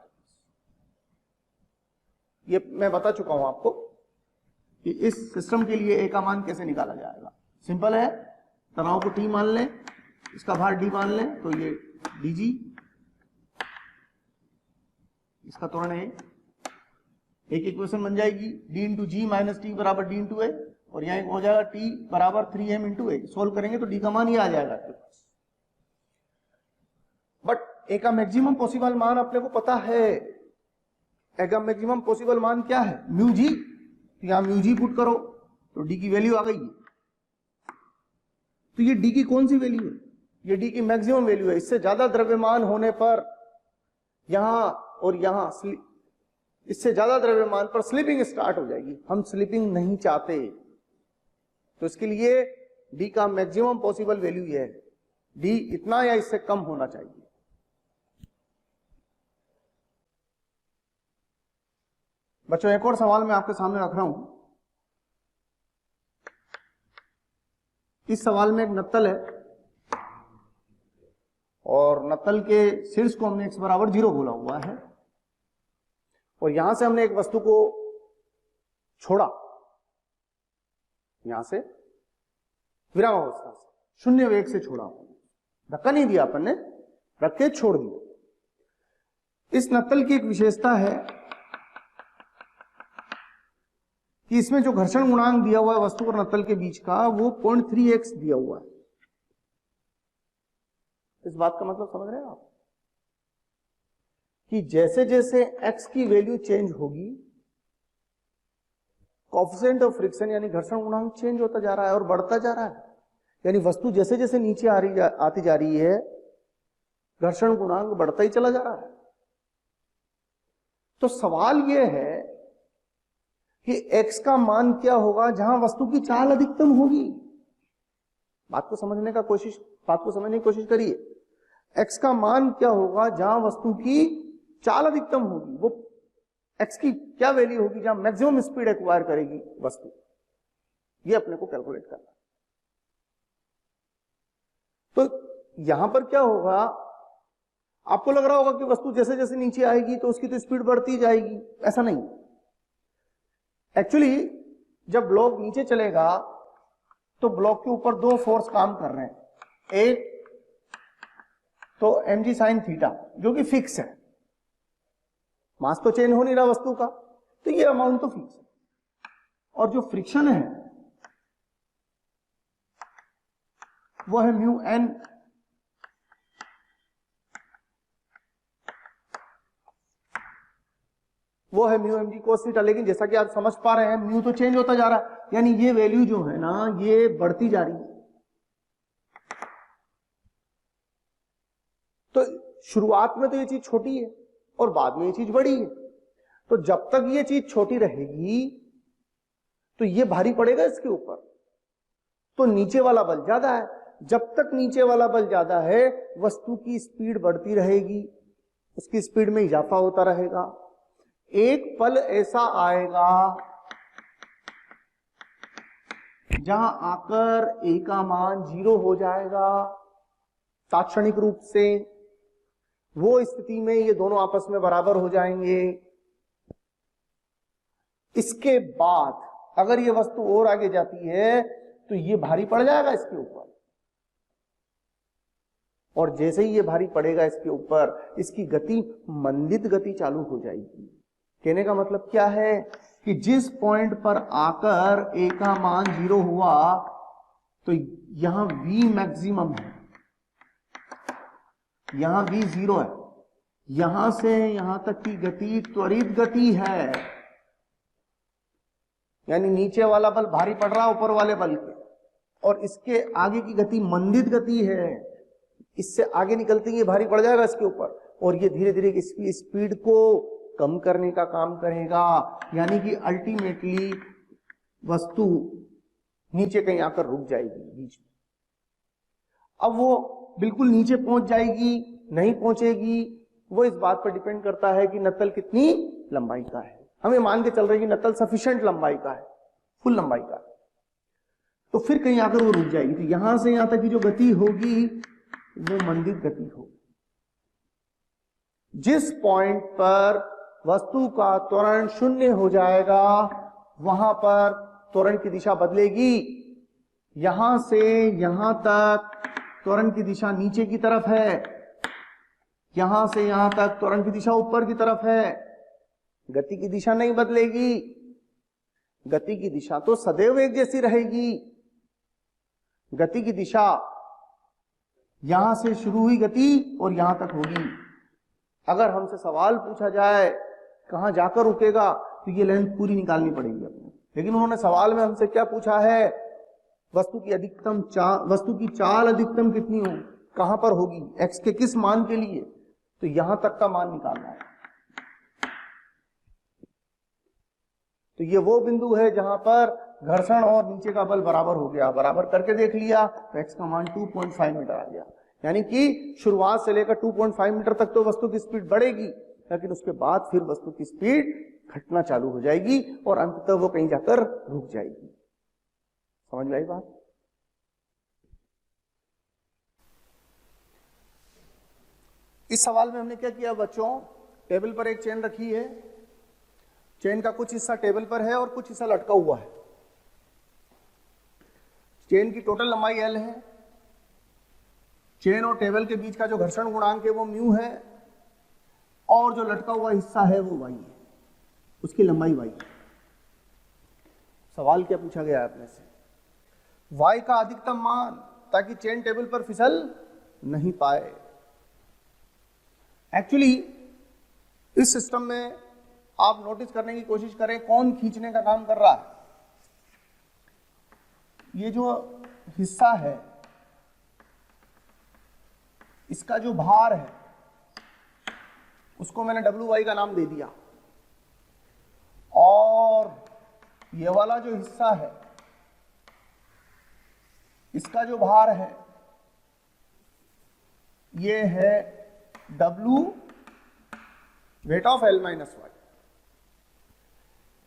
ये मैं बता चुका हूं आपको कि इस सिस्टम के लिए A का मान कैसे निकाला जाएगा। सिंपल है, तनाव को T मान लें, इसका भार D मान लें, तो ये dg, इसका त्वरण है। एक इक्वेशन बन जाएगी d इंटू जी माइनस टी बराबर d इंटू ए, और यहाँ हो जाएगा T बराबर 3m इंटू ए। सोल्व करेंगे तो D का मान ही आ जाएगा आपके पास। बट A का मैक्सिमम पॉसिबल मान अपने को पता है। A का मैक्सिमम पॉसिबल मान क्या है? Mu G. तो यहां म्यू जी पुट करो तो D की वैल्यू आ गई। तो ये D की कौन सी वैल्यू है? ये D की मैक्सिमम वैल्यू है। इससे ज्यादा द्रव्यमान होने पर यहां और यहां इससे ज्यादा द्रव्यमान पर स्लिपिंग स्टार्ट हो जाएगी। हम स्लिपिंग नहीं चाहते, तो इसके लिए D का मैक्सिमम पॉसिबल वैल्यू ये है। D इतना या इससे कम होना चाहिए। बच्चों, एक और सवाल मैं आपके सामने रख रहा हूं। इस सवाल में एक नत्तल है और नत्तल के शीर्ष को हमने x बराबर 0 बोला हुआ है, और यहां से हमने एक वस्तु को छोड़ा, यहां से विरामावस्था से शून्य वेग से छोड़ा, धक्का नहीं दिया अपन ने, रख के छोड़ दिया। इस नत्तल की एक विशेषता है कि इसमें जो घर्षण गुणांक दिया हुआ है वस्तु और नत्तल के बीच का, वो 0.3x दिया हुआ है। इस बात का मतलब समझ रहे हैं आप कि जैसे जैसे x की वैल्यू चेंज होगी, कोएफिशिएंट ऑफ फ्रिक्शन यानी घर्षण गुणांक चेंज होता जा रहा है और बढ़ता जा रहा है। यानी वस्तु जैसे जैसे नीचे आती जा रही है, घर्षण गुणांक बढ़ता ही चला जा रहा है। तो सवाल यह है कि x का मान क्या होगा जहां वस्तु की चाल अधिकतम होगी। बात को समझने की कोशिश करिए। x का मान क्या होगा जहां वस्तु की चाल अधिकतम होगी, वो x की क्या वैल्यू होगी जहां मैक्सिमम स्पीड एक्वायर करेगी वस्तु, ये अपने को कैलकुलेट करना। तो यहां पर क्या होगा, आपको लग रहा होगा कि वस्तु जैसे जैसे नीचे आएगी तो उसकी तो स्पीड बढ़ती जाएगी, ऐसा नहीं। एक्चुअली जब ब्लॉक नीचे चलेगा तो ब्लॉक के ऊपर दो फोर्स काम कर रहे हैं। एक तो mg sin थीटा जो कि फिक्स है, मास तो चेंज हो नहीं रहा वस्तु का, तो ये अमाउंट तो फिक्स है। और जो फ्रिक्शन है वो है म्यू एन, वो है mu M G cos theta. लेकिन जैसा कि आप समझ पा रहे हैं म्यू तो चेंज होता जा रहा है, यानी ये वैल्यू जो है ना ये बढ़ती जा रही है। तो शुरुआत में तो ये चीज छोटी है और बाद में ये चीज बड़ी है। तो जब तक ये चीज छोटी रहेगी तो ये भारी पड़ेगा इसके ऊपर, तो नीचे वाला बल ज्यादा है। जब तक नीचे वाला बल ज्यादा है वस्तु की स्पीड बढ़ती रहेगी, उसकी स्पीड में इजाफा होता रहेगा। एक पल ऐसा आएगा जहां आकर ए का मान 0 हो जाएगा तात्क्षणिक रूप से। वो स्थिति में ये दोनों आपस में बराबर हो जाएंगे। इसके बाद अगर ये वस्तु और आगे जाती है तो ये भारी पड़ जाएगा इसके ऊपर, और जैसे ही ये भारी पड़ेगा इसके ऊपर इसकी गति मंदित गति चालू हो जाएगी। कहने का मतलब क्या है कि जिस पॉइंट पर आकर ए का मान 0 हुआ तो यहां v मैक्सिमम है, यहां v 0 है, यहां से यहां तक की गति त्वरित गति है, यानी नीचे वाला बल भारी पड़ रहा है ऊपर वाले बल के, और इसके आगे की गति मंदित गति है। इससे आगे निकलते ही भारी पड़ जाएगा इसके ऊपर, और ये धीरे धीरे इसकी स्पीड को कम करने का काम करेगा, यानी कि अल्टीमेटली वस्तु नीचे कहीं आकर रुक जाएगी बीच में। अब वो बिल्कुल नीचे पहुंच जाएगी नहीं पहुंचेगी वो इस बात पर डिपेंड करता है कि नत्तल कितनी लंबाई का है। हमें मान के चल रहे हैं कि नत्तल सफिशिएंट लंबाई का है, फुल लंबाई का है, तो फिर कहीं आकर वो रुक जाएगी। तो यहां से यहां तक की जो गति होगी वो मंदित गति होगी। जिस पॉइंट पर वस्तु का त्वरण 0 हो जाएगा वहां पर त्वरण की दिशा बदलेगी। यहां से यहां तक त्वरण की दिशा नीचे की तरफ है, यहां से यहां तक त्वरण की दिशा ऊपर की तरफ है। गति की दिशा नहीं बदलेगी, गति की दिशा तो सदैव एक जैसी रहेगी। गति की दिशा यहां से शुरू हुई गति और यहां तक होगी। अगर हमसे सवाल पूछा जाए कहां जाकर रुकेगा तो ये लेंथ पूरी निकालनी पड़ेगी अपने। लेकिन उन्होंने सवाल में हमसे क्या पूछा है, वस्तु की चाल अधिकतम कितनी हो, कहां पर होगी, x के किस मान के लिए, तो यहां तक का मान निकालना है। तो ये वो बिंदु है जहां पर घर्षण और नीचे का बल बराबर हो गया। बराबर करके देख लिया तो x का मान 2.5 मीटर आ गया, यानी कि शुरुआत से लेकर 2.5 मीटर तक तो वस्तु की स्पीड बढ़ेगी, लेकिन उसके बाद फिर वस्तु की स्पीड घटना चालू हो जाएगी और अंततः वो कहीं जाकर रुक जाएगी। समझ में आई बात? इस सवाल में हमने क्या किया बच्चों, टेबल पर एक चेन रखी है, चेन का कुछ हिस्सा टेबल पर है और कुछ हिस्सा लटका हुआ है। चेन की टोटल लंबाई L है, चेन और टेबल के बीच का जो घर्षण गुणांक है वो म्यू है, और जो लटका हुआ हिस्सा है वो y है, उसकी लंबाई y है। सवाल क्या पूछा गया है अपने से, y का अधिकतम मान, ताकि चेन टेबल पर फिसल नहीं पाए। एक्चुअली इस सिस्टम में आप नोटिस करने की कोशिश करें कौन खींचने का काम कर रहा है। ये जो हिस्सा है इसका जो भार है उसको मैंने WY का नाम दे दिया, और ये वाला जो हिस्सा है इसका जो भार है ये है W weight of L minus Y.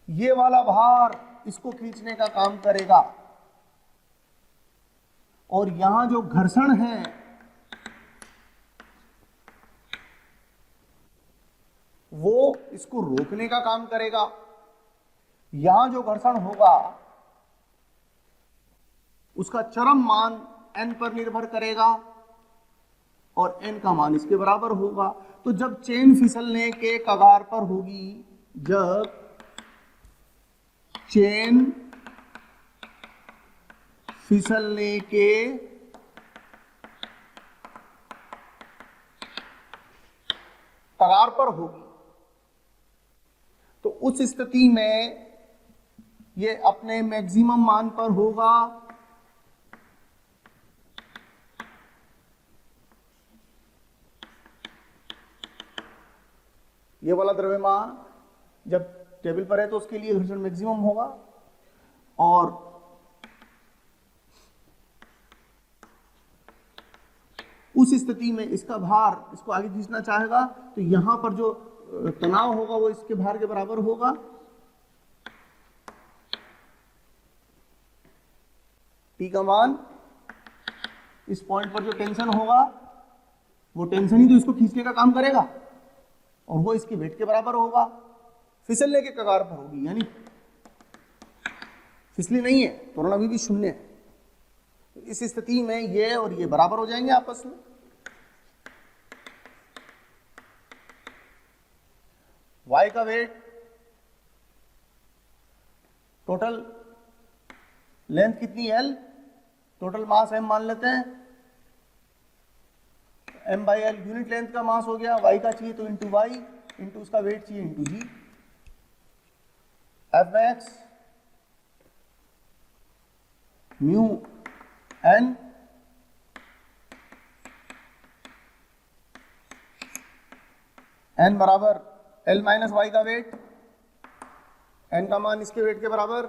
ये वाला भार इसको खींचने का काम करेगा और यहां जो घर्षण है वो इसको रोकने का काम करेगा। यहां जो घर्षण होगा उसका चरम मान n पर निर्भर करेगा और n का मान इसके बराबर होगा। तो जब चेन फिसलने के कगार पर होगी, जब चेन फिसलने के कगार पर होगी, तो उस स्थिति में ये अपने मैक्सिमम मान पर होगा। ये वाला द्रव्यमान जब टेबल पर है तो उसके लिए घर्षण मैक्सिमम होगा और उस स्थिति में इसका भार इसको आगे खींचना चाहेगा तो यहां पर जो तनाव होगा वो इसके भार के बराबर होगा। T का मान इस पॉइंट पर जो टेंशन होगा वो टेंशन ही तो इसको खींचने का काम करेगा और वो इसके वेट के बराबर होगा। फिसलने के कगार पर होगी, यानी फिसली नहीं है, त्वरण अभी भी शून्य है। तो इस स्थिति में ये और ये बराबर हो जाएंगे आपस में। y का वेट, टोटल लेंथ कितनी L, टोटल मास m मान लेते हैं, m by L unit length का मास हो गया। y का चाहिए तो इंटू वाई, इंटू उसका वेट चाहिए इंटू जी। एफ एक्स म्यू एन बराबर L माइनस वाई का वेट, n का मान इसके वेट के बराबर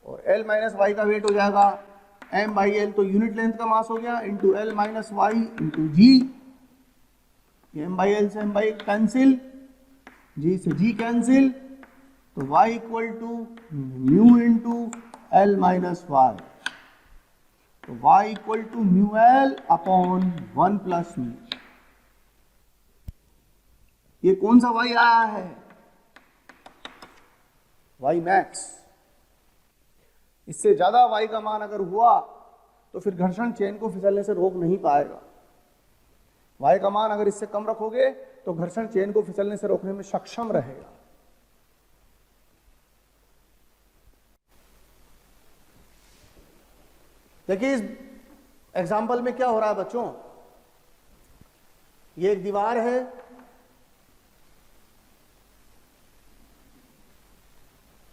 और L माइनस वाई का वेट हो जाएगा m बाई एल, तो यूनिट लेंथ का मास हो गया into L minus Y into G. m by L से m बाई कैंसिल, g से g कैंसिल, तो y equal to mu into L minus Y, तो y equal to mu L upon 1 plus mu. ये कौन सा y आया है, y max. इससे ज्यादा y का मान अगर हुआ तो फिर घर्षण चेन को फिसलने से रोक नहीं पाएगा। y का मान अगर इससे कम रखोगे तो घर्षण चेन को फिसलने से रोकने में सक्षम रहेगा। देखिए इस एग्जाम्पल में क्या हो रहा है बच्चों, ये एक दीवार है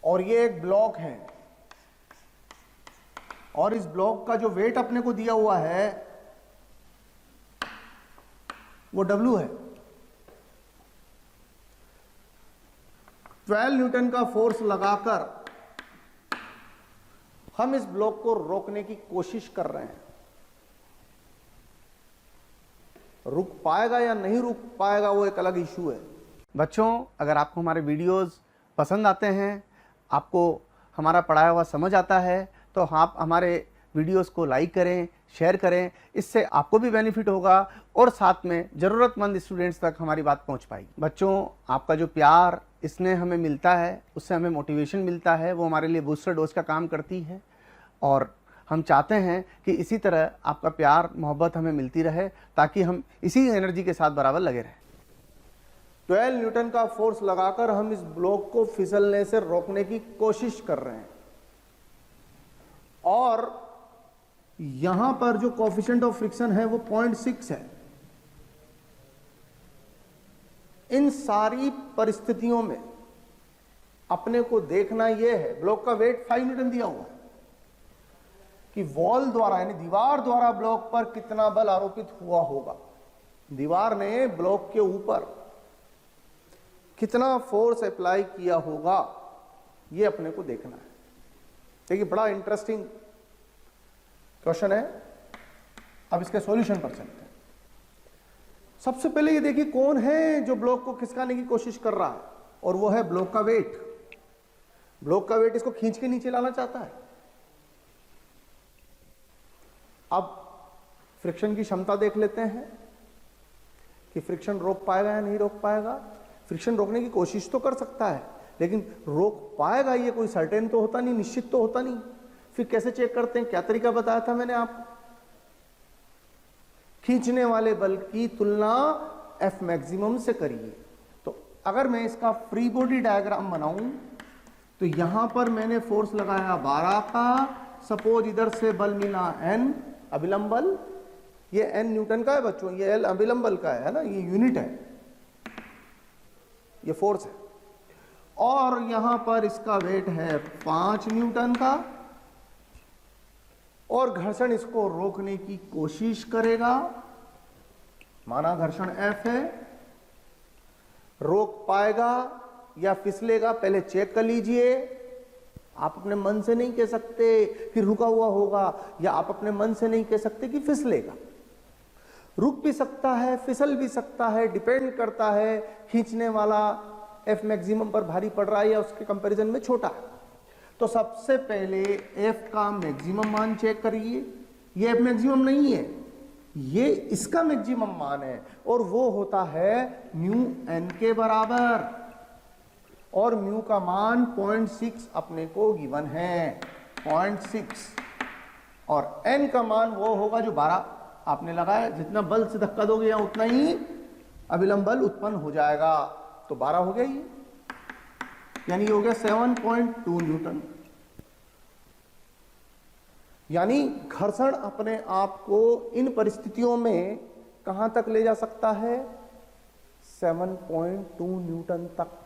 और ये एक ब्लॉक है और इस ब्लॉक का जो वेट अपने को दिया हुआ है वो W है। 12 न्यूटन का फोर्स लगाकर हम इस ब्लॉक को रोकने की कोशिश कर रहे हैं। रुक पाएगा या नहीं रुक पाएगा वो एक अलग इशू है। बच्चों, अगर आपको हमारे वीडियोस पसंद आते हैं, आपको हमारा पढ़ाया हुआ समझ आता है, तो आप हमारे वीडियोस को लाइक करें, शेयर करें। इससे आपको भी बेनिफिट होगा और साथ में ज़रूरतमंद स्टूडेंट्स तक हमारी बात पहुंच पाएगी। बच्चों, आपका जो प्यार स्नेह हमें मिलता है, उससे हमें मोटिवेशन मिलता है, वो हमारे लिए बूस्टर डोज का काम करती है और हम चाहते हैं कि इसी तरह आपका प्यार मोहब्बत हमें मिलती रहे ताकि हम इसी एनर्जी के साथ बराबर लगे रहें। 12 न्यूटन का फोर्स लगाकर हम इस ब्लॉक को फिसलने से रोकने की कोशिश कर रहे हैं और यहां पर जो कोएफिशिएंट ऑफ फ्रिक्शन है वो 0.6 है। इन सारी परिस्थितियों में अपने को देखना यह है, ब्लॉक का वेट 5 न्यूटन दिया हुआ है, कि वॉल द्वारा यानी दीवार द्वारा ब्लॉक पर कितना बल आरोपित हुआ होगा। दीवार ने ब्लॉक के ऊपर कितना फोर्स अप्लाई किया होगा ये अपने को देखना है। देखिए बड़ा इंटरेस्टिंग क्वेश्चन है। अब इसके सॉल्यूशन पर चलते हैं। सबसे पहले ये देखिए कौन है जो ब्लॉक को खिसकाने की कोशिश कर रहा है, और वो है ब्लॉक का वेट। ब्लॉक का वेट इसको खींच के नीचे लाना चाहता है। अब फ्रिक्शन की क्षमता देख लेते हैं कि फ्रिक्शन रोक पाएगा या नहीं रोक पाएगा। फ्रिक्शन रोकने की कोशिश तो कर सकता है, लेकिन रोक पाएगा ये कोई सर्टेन तो होता नहीं, निश्चित तो होता नहीं। फिर कैसे चेक करते हैं? क्या तरीका बताया था मैंने आपको? खींचने वाले बल की तुलना एफ मैक्सिमम से करिए। तो अगर मैं इसका फ्री बॉडी डायग्राम बनाऊं तो यहां पर मैंने फोर्स लगाया 12 का, सपोज इधर से बल मिला N अभिलंब बल, ये N न्यूटन का है बच्चों, ये L अभिलंब बल का है ना, ये यूनिट है, ये फोर्स है। और यहां पर इसका वेट है 5 न्यूटन का, और घर्षण इसको रोकने की कोशिश करेगा। माना घर्षण F है, रोक पाएगा या फिसलेगा पहले चेक कर लीजिए। आप अपने मन से नहीं कह सकते कि रुका हुआ होगा, या आप अपने मन से नहीं कह सकते कि फिसलेगा। रुक भी सकता है, फिसल भी सकता है, डिपेंड करता है खींचने वाला एफ मैक्सिमम पर भारी पड़ रहा है या उसके कंपैरिजन में छोटा है। तो सबसे पहले एफ का मैक्सिमम मान चेक करिए। ये एफ मैक्सिमम नहीं है, ये इसका मैक्सिमम मान है, और वो होता है म्यू एन के बराबर, और म्यू का मान 0.6 अपने को गिवन है, 0.6, और एन का मान वो होगा जो 12 आपने लगाया। जितना बल से धक्का दोगे या उतना ही अभिलंब बल उत्पन्न हो जाएगा। तो 12 हो गया ये, यानी ये हो गया 7.2 न्यूटन। यानी घर्षण अपने आप को इन परिस्थितियों में कहां तक ले जा सकता है? 7.2 न्यूटन तक।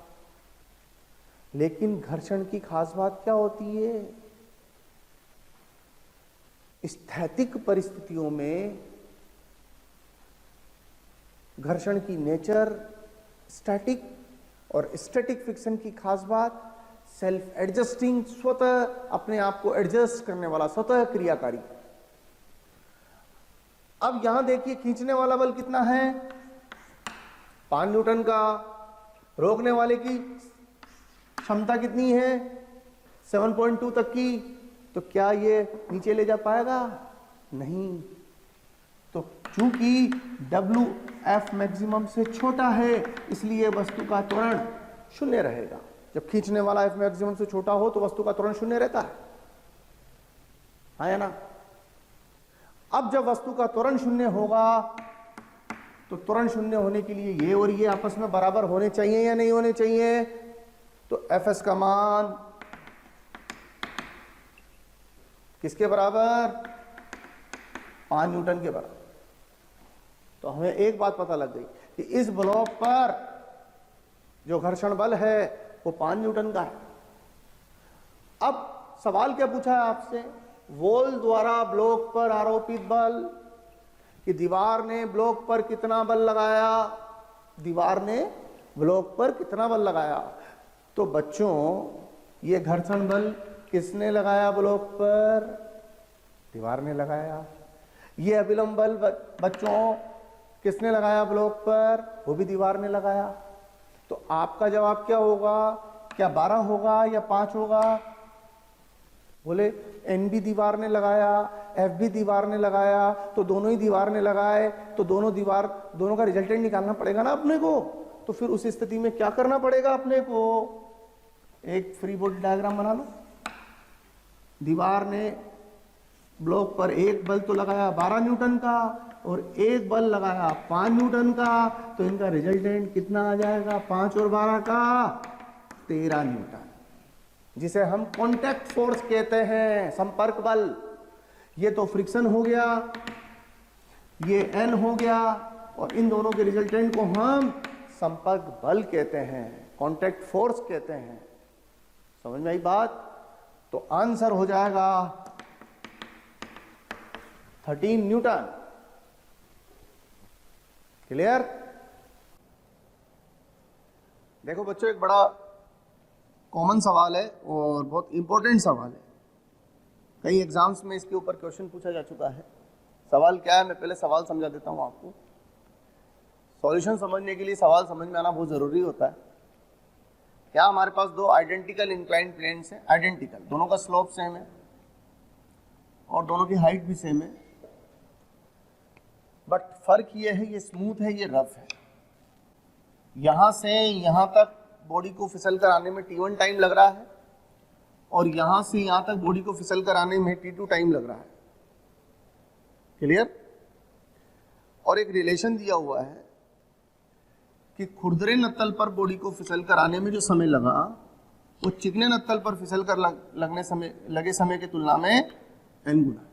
लेकिन घर्षण की खास बात क्या होती है? स्थैतिक परिस्थितियों में घर्षण की नेचर, स्टैटिक और स्टैटिक फ्रिक्शन की खास बात, सेल्फ एडजस्टिंग, स्वतः अपने आप को एडजस्ट करने वाला, स्वतः क्रियाकारी। अब यहां देखिए खींचने वाला बल कितना है? 5 न्यूटन का। रोकने वाले की क्षमता कितनी है? 7.2 तक की। तो क्या ये नीचे ले जा पाएगा? नहीं। तो चूंकि W F मैक्सिमम से छोटा है, इसलिए वस्तु का त्वरण शून्य रहेगा। जब खींचने वाला F मैक्सिमम से छोटा हो तो वस्तु का त्वरण शून्य रहता है, हाँ या ना? अब जब वस्तु का त्वरण शून्य होगा तो त्वरण शून्य होने के लिए ये और ये आपस में बराबर होने चाहिए या नहीं होने चाहिए? तो Fs का मान किसके बराबर? 5 न्यूटन के बराबर। तो हमें एक बात पता लग गई कि इस ब्लॉक पर जो घर्षण बल है वो 5 न्यूटन का है। अब सवाल क्या पूछा है आपसे? वॉल द्वारा ब्लॉक पर आरोपित बल, कि दीवार ने ब्लॉक पर कितना बल लगाया, दीवार ने ब्लॉक पर कितना बल लगाया। तो बच्चों ये घर्षण बल किसने लगाया ब्लॉक पर? दीवार ने लगाया। ये अभिलंब बल बच्चों किसने लगाया ब्लॉक पर? वो भी दीवार ने लगाया। तो आपका जवाब क्या होगा? क्या 12 होगा या 5 होगा? बोले एन भी दीवार ने लगाया, एफ भी दीवार ने लगाया, तो दोनों ही दीवार ने लगाए, तो दोनों का रिजल्टेंट निकालना पड़ेगा ना अपने को। तो फिर उस स्थिति में क्या करना पड़ेगा अपने को? एक फ्री बॉडी डायग्राम बना लो। दीवार ने ब्लॉक पर एक बल तो लगाया 12 न्यूटन का, और एक बल लगाया 5 न्यूटन का, तो इनका रिजल्टेंट कितना आ जाएगा? 5 और 12 का 13 न्यूटन, जिसे हम कॉन्टैक्ट फोर्स कहते हैं, संपर्क बल। ये तो फ्रिक्शन हो गया, ये एन हो गया, और इन दोनों के रिजल्टेंट को हम संपर्क बल कहते हैं, कॉन्टैक्ट फोर्स कहते हैं। समझ में आई बात? तो आंसर हो जाएगा 13 न्यूटन। क्लियर? देखो बच्चों, एक बड़ा कॉमन सवाल है और बहुत इंपॉर्टेंट सवाल है। कई एग्जाम्स में इसके ऊपर क्वेश्चन पूछा जा चुका है। सवाल क्या है, मैं पहले सवाल समझा देता हूँ आपको। सॉल्यूशन समझने के लिए सवाल समझ में आना बहुत ज़रूरी होता है। क्या हमारे पास दो आइडेंटिकल इंक्लाइंड प्लेन्स हैं, आइडेंटिकल, दोनों का स्लोप सेम है और दोनों की हाइट भी सेम है, बट फर्क ये है ये स्मूथ है, ये रफ है। यहां से यहां तक बॉडी को फिसल कर आने में T1 टाइम लग रहा है और यहां से यहां तक बॉडी को फिसल कर आने में T2 टाइम लग रहा है। क्लियर? और एक रिलेशन दिया हुआ है कि खुरदरे नत्तल पर बॉडी को फिसल कर आने में जो समय लगा वो चिकने नत्तल पर फिसल कर लगे समय की तुलना में n गुना है।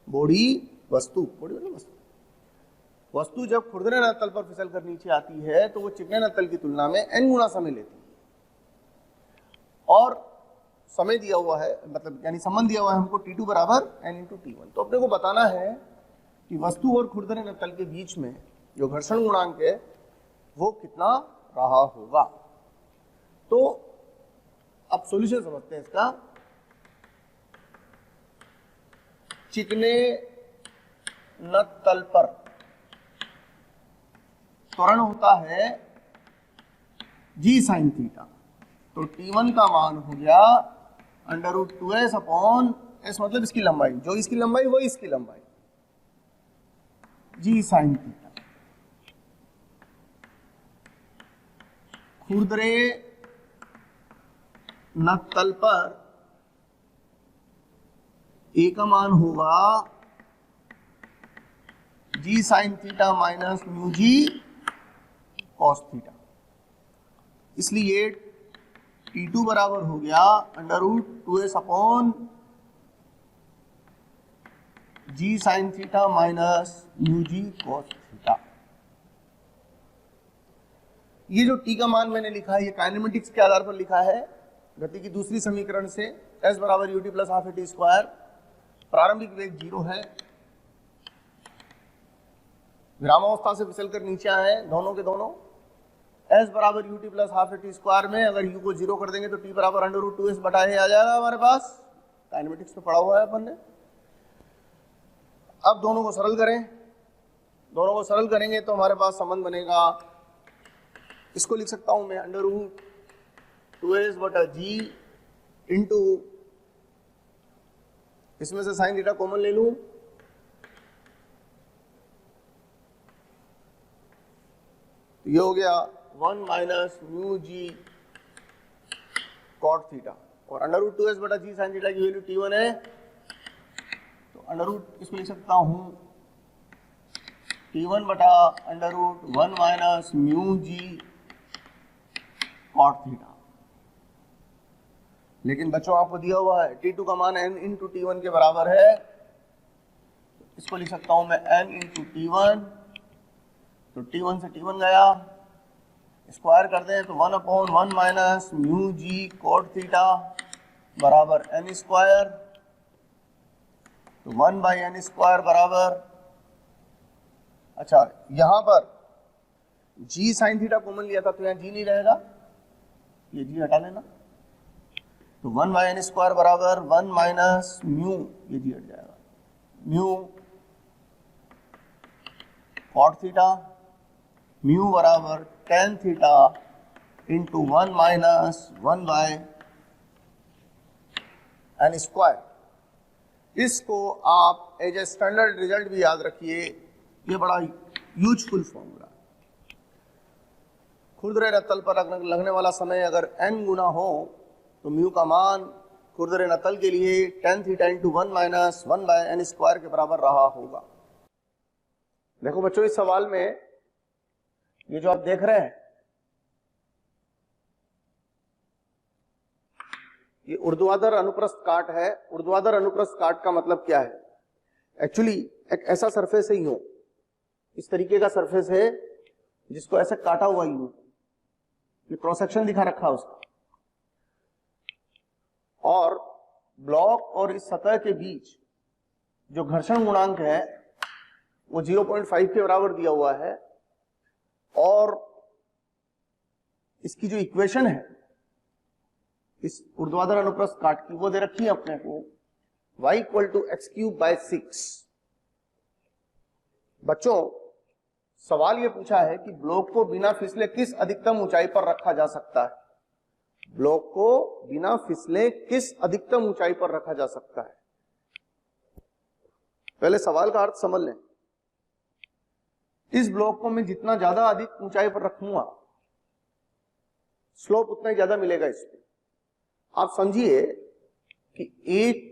बॉडी वस्तु जब खुरदरे नत्तल पर फिसल कर नीचे आती है तो वो चिकने नत्तल की तुलना में n गुना समय लेती है। और समय दिया हुआ है, मतलब यानी संबंध दिया हुआ है हमको T2 बराबर n इंटू T1। तो अपने को बताना है कि वस्तु और खुरदरे नत्तल के बीच में जो घर्षण गुणांक है वो कितना रहा होगा। तो अब सॉल्यूशन समझते हैं इसका। चिकने नत्तल पर त्वरण होता है G sin थीटा, तो T1 का मान हो गया √2s अपॉन s, मतलब इसकी लंबाई, जो इसकी लंबाई वही इसकी लंबाई, G sin थीटा। खुरदरे नत्तल पर A का मान होगा G sin theta minus mu G cos theta. इसलिए T2 बराबर हो गया √2s upon G sin theta minus mu G cos theta. ये जो T का मान मैंने लिखा है ये काइनेमेटिक्स के आधार पर लिखा है। गति की दूसरी समीकरण से s बराबर ut plus half at square, प्रारंभिक वेग 0 है, विरामावस्था से फिसल कर नीचे आए दोनों के दोनों। s बराबर ut plus half at square में अगर u को 0 कर देंगे तो t बराबर √2s बटा a आ जाएगा हमारे पास। काइनेमेटिक्स में पढ़ा हुआ है अपन ने। अब दोनों को सरल करें, दोनों को सरल करेंगे तो हमारे पास संबंध बनेगा, इसको लिख सकता हूं मैं √2s बटा g इंटू, इसमें से साइन थीटा कॉमन ले लूं, ये हो गया 1 minus mu G cot theta, और √2s बटा g साइन थीटा की वैल्यू T1 है, तो इसको लिख सकता हूं T1 बटा √1 minus mu G cot theta. लेकिन बच्चों आपको दिया हुआ है T2 का मान n इंटू T1 के बराबर है, इसको लिख सकता हूं मैं n इंटू T1, तो T1 से T1 गया, स्क्वायर कर दें तो 1 upon 1 minus mu G cot theta बराबर n स्क्वायर, तो 1 बाई n स्क्वायर बराबर, अच्छा यहां पर g साइन थीटा कॉमन लिया था तो यहां g नहीं रहेगा, ये g हटा लेना, तो 1 बाई n स्क्वायर बराबर 1 माइनस म्यू, ये g हट जाएगा, म्यू कॉट थीटा, म्यू बराबर tan theta into 1 minus 1 by n square. इसको आप एज ए स्टैंडर्ड रिजल्ट भी याद रखिए, ये बड़ा यूजफुल फॉर्मूला। खुरदरे नत्तल पर लगने वाला समय अगर n गुना हो तो म्यू का मान खुरदरे नत्तल के लिए tan theta into 1 minus 1 by n square के बराबर रहा होगा। देखो बच्चों, इस सवाल में ये जो आप देख रहे हैं ये ऊर्ध्वाधर अनुप्रस्थ काट है। ऊर्ध्वाधर अनुप्रस्थ काट का मतलब क्या है? एक्चुअली एक ऐसा सरफेस है, यूं इस तरीके का सरफेस है जिसको ऐसे काटा हुआ यूं, ये क्रॉस सेक्शन दिखा रखा है उसका, और ब्लॉक और इस सतह के बीच जो घर्षण गुणांक है वो 0.5 के बराबर दिया हुआ है, और इसकी जो इक्वेशन है इस ऊर्ध्वाधर अनुप्रस्थ काट की, वो दे रखी है अपने को y इक्वल टू x³/6। बच्चों सवाल ये पूछा है कि ब्लॉक को बिना फिसले किस अधिकतम ऊंचाई पर रखा जा सकता है। ब्लॉक को बिना फिसले किस अधिकतम ऊंचाई पर रखा जा सकता है। पहले सवाल का अर्थ समझ लें। इस ब्लॉक को मैं जितना ज्यादा अधिक ऊंचाई पर रखूंगा स्लोप उतना ही ज्यादा मिलेगा इसको। आप समझिए कि एक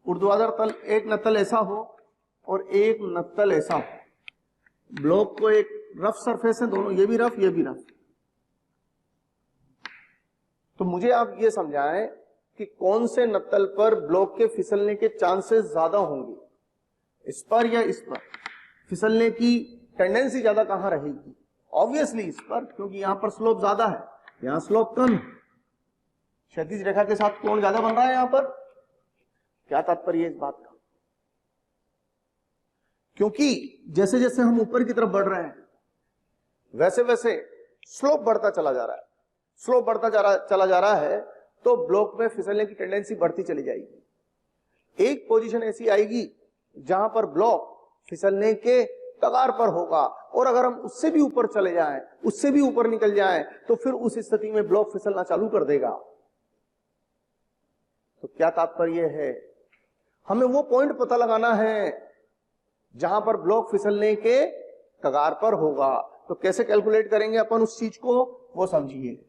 ऊर्ध्वाधर तल, एक नत्तल ऐसा हो और एक नत्तल ऐसा हो। ब्लॉक को एक रफ सरफेस है दोनों, ये भी रफ ये भी रफ। तो मुझे आप ये समझाएं कि कौन से नत्तल पर ब्लॉक के फिसलने के चांसेस ज्यादा होंगे, इस पर या इस पर। फिसलने की टेंडेंसी ज्यादा कहां रहेगी? ऑब्वियसली इस पर, क्योंकि यहां पर स्लोप ज्यादा है, यहां स्लोप कम है। क्षैतिज रेखा के साथ कोण ज्यादा बन रहा है यहां पर। क्या तात्पर्य है इस बात का? क्योंकि जैसे जैसे हम ऊपर की तरफ बढ़ रहे हैं वैसे वैसे स्लोप बढ़ता चला जा रहा है। स्लोप बढ़ता चला जा रहा है तो ब्लॉक में फिसलने की टेंडेंसी बढ़ती चली जाएगी। एक पोजीशन ऐसी आएगी जहां पर ब्लॉक फिसलने के कगार पर होगा, और अगर हम उससे भी ऊपर चले जाएं, उससे भी ऊपर निकल जाएं, तो फिर उस स्थिति में ब्लॉक फिसलना चालू कर देगा। तो क्या तात्पर्य है? हमें वो पॉइंट पता लगाना है जहां पर ब्लॉक फिसलने के कगार पर होगा। तो कैसे कैलकुलेट करेंगे अपन उस चीज को, वो समझिए।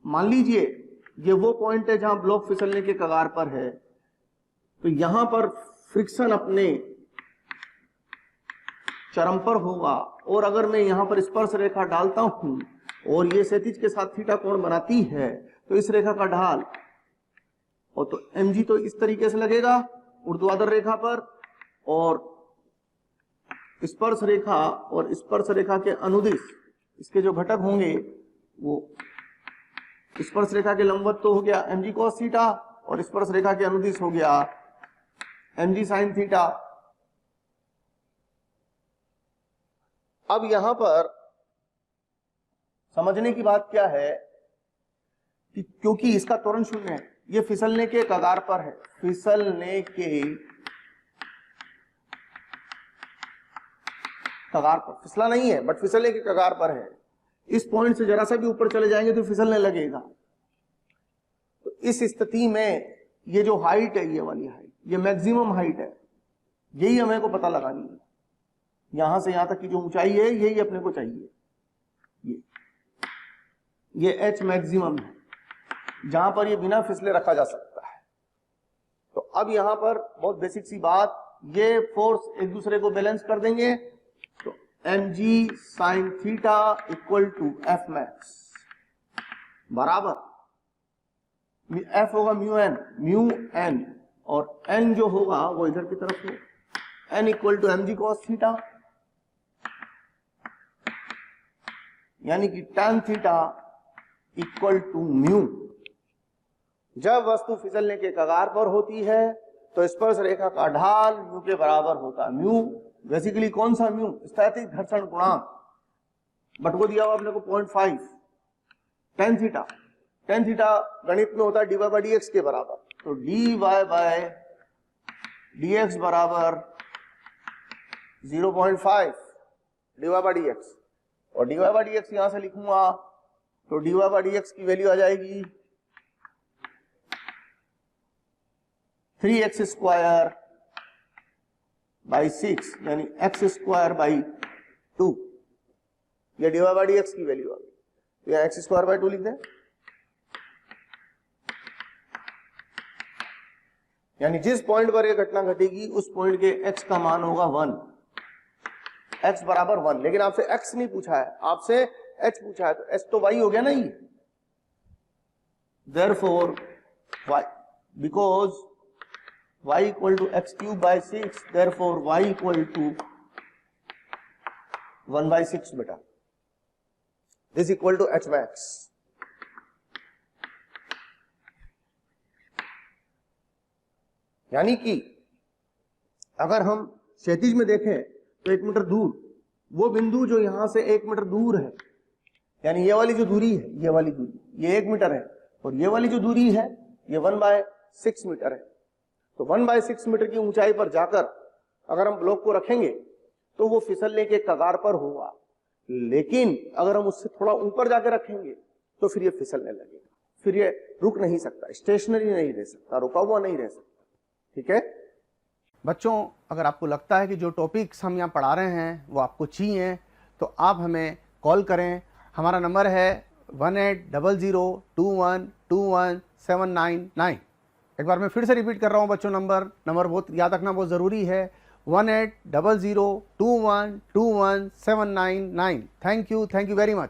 मान लीजिए ये वो पॉइंट है जहां ब्लॉक फिसलने के कगार पर है, तो यहां पर फ्रिक्शन अपने चरम पर होगा, और अगर मैं यहां पर स्पर्श रेखा डालता हूं और ये क्षैतिज के साथ थीटा कोण बनाती है, तो इस रेखा का ढाल और तो mg तो इस तरीके से लगेगा ऊर्ध्वाधर रेखा पर, और स्पर्श रेखा और स्पर्श रेखा के अनुदिश इसके जो घटक होंगे वो स्पर्श रेखा के लंबवत तो हो गया mg cos थीटा, और स्पर्श रेखा के अनुदिश हो गया mg sin थीटा। अब यहां पर समझने की बात क्या है कि क्योंकि इसका त्वरण शून्य है, ये फिसलने के कगार पर है, फिसलने के कगार पर, फिसला नहीं है बट फिसलने के कगार पर है। इस पॉइंट से जरा सा भी ऊपर चले जाएंगे तो फिसलने लगेगा। तो इस स्थिति में ये जो हाइट है, ये वाली हाइट, ये मैक्सिमम हाइट है, यही हमें को पता लगानी है। यहां से यहां तक की जो ऊंचाई है यही अपने को चाहिए। ये h मैक्सिमम है जहां पर ये बिना फिसले रखा जा सकता है। तो अब यहां पर बहुत बेसिक सी बात, ये फोर्स एक दूसरे को बैलेंस कर देंगे, तो mg sin theta equal to F max बराबर f होगा म्यू n और n जो होगा वो इधर की तरफ हो, n equal to mg cos theta, यानी कि tan theta equal to mu. जब वस्तु फिसलने के कगार पर होती है तो स्पर्श रेखा का ढाल म्यू के बराबर होता है। म्यू बेसिकली कौन सा म्यू? स्थैतिक घर्षण गुणांक, बट वो दिया हुआ अपने को 0.5। tan थीटा, tan थीटा गणित में होता है dy बाई dx के बराबर, तो dy बाय dx बराबर 0.5 dy बाई dx, और dy बाई dx यहां से लिखूंगा तो dy बाई dx की वैल्यू आ जाएगी 3x स्क्वायर बाई 6, यानी x स्क्वायर बाई 2। ये dy बाई dx की वैल्यू आ गई, तो यहां x स्क्वायर बाई 2 लिख दें, यानी जिस पॉइंट पर ये घटना घटेगी उस पॉइंट के x का मान होगा 1, x बराबर 1। लेकिन आपसे x नहीं पूछा है, आपसे h पूछा है, तो h तो y हो गया ना ये। Therefore y, because y equal to x cube by 6, therefore y equal to 1 by 6 बेटा, this equal to h max। यानी कि अगर हम क्षैतिज में देखें तो 1 मीटर दूर, वो बिंदु जो यहां से 1 मीटर दूर है, यानी ये वाली जो दूरी है, ये वाली दूरी, ये 1 मीटर है, और ये वाली जो दूरी है ये 1/6 मीटर है। तो 1/6 मीटर की ऊंचाई पर जाकर अगर हम ब्लॉक को रखेंगे तो वो फिसलने के कगार पर होगा, लेकिन अगर हम उससे थोड़ा ऊपर जाके रखेंगे तो फिर ये फिसलने लगेगा, फिर ये रुक नहीं सकता, स्टेशनरी नहीं रह सकता, रुका हुआ नहीं रह सकता। ठीक है बच्चों, अगर आपको लगता है कि जो टॉपिक्स हम यहाँ पढ़ा रहे हैं वो आपको चाहिए तो आप हमें कॉल करें। हमारा नंबर है 180021217999। एक बार मैं फिर से रिपीट कर रहा हूँ बच्चों, नंबर बहुत याद रखना बहुत ज़रूरी है, 180021217999। Thank you very much.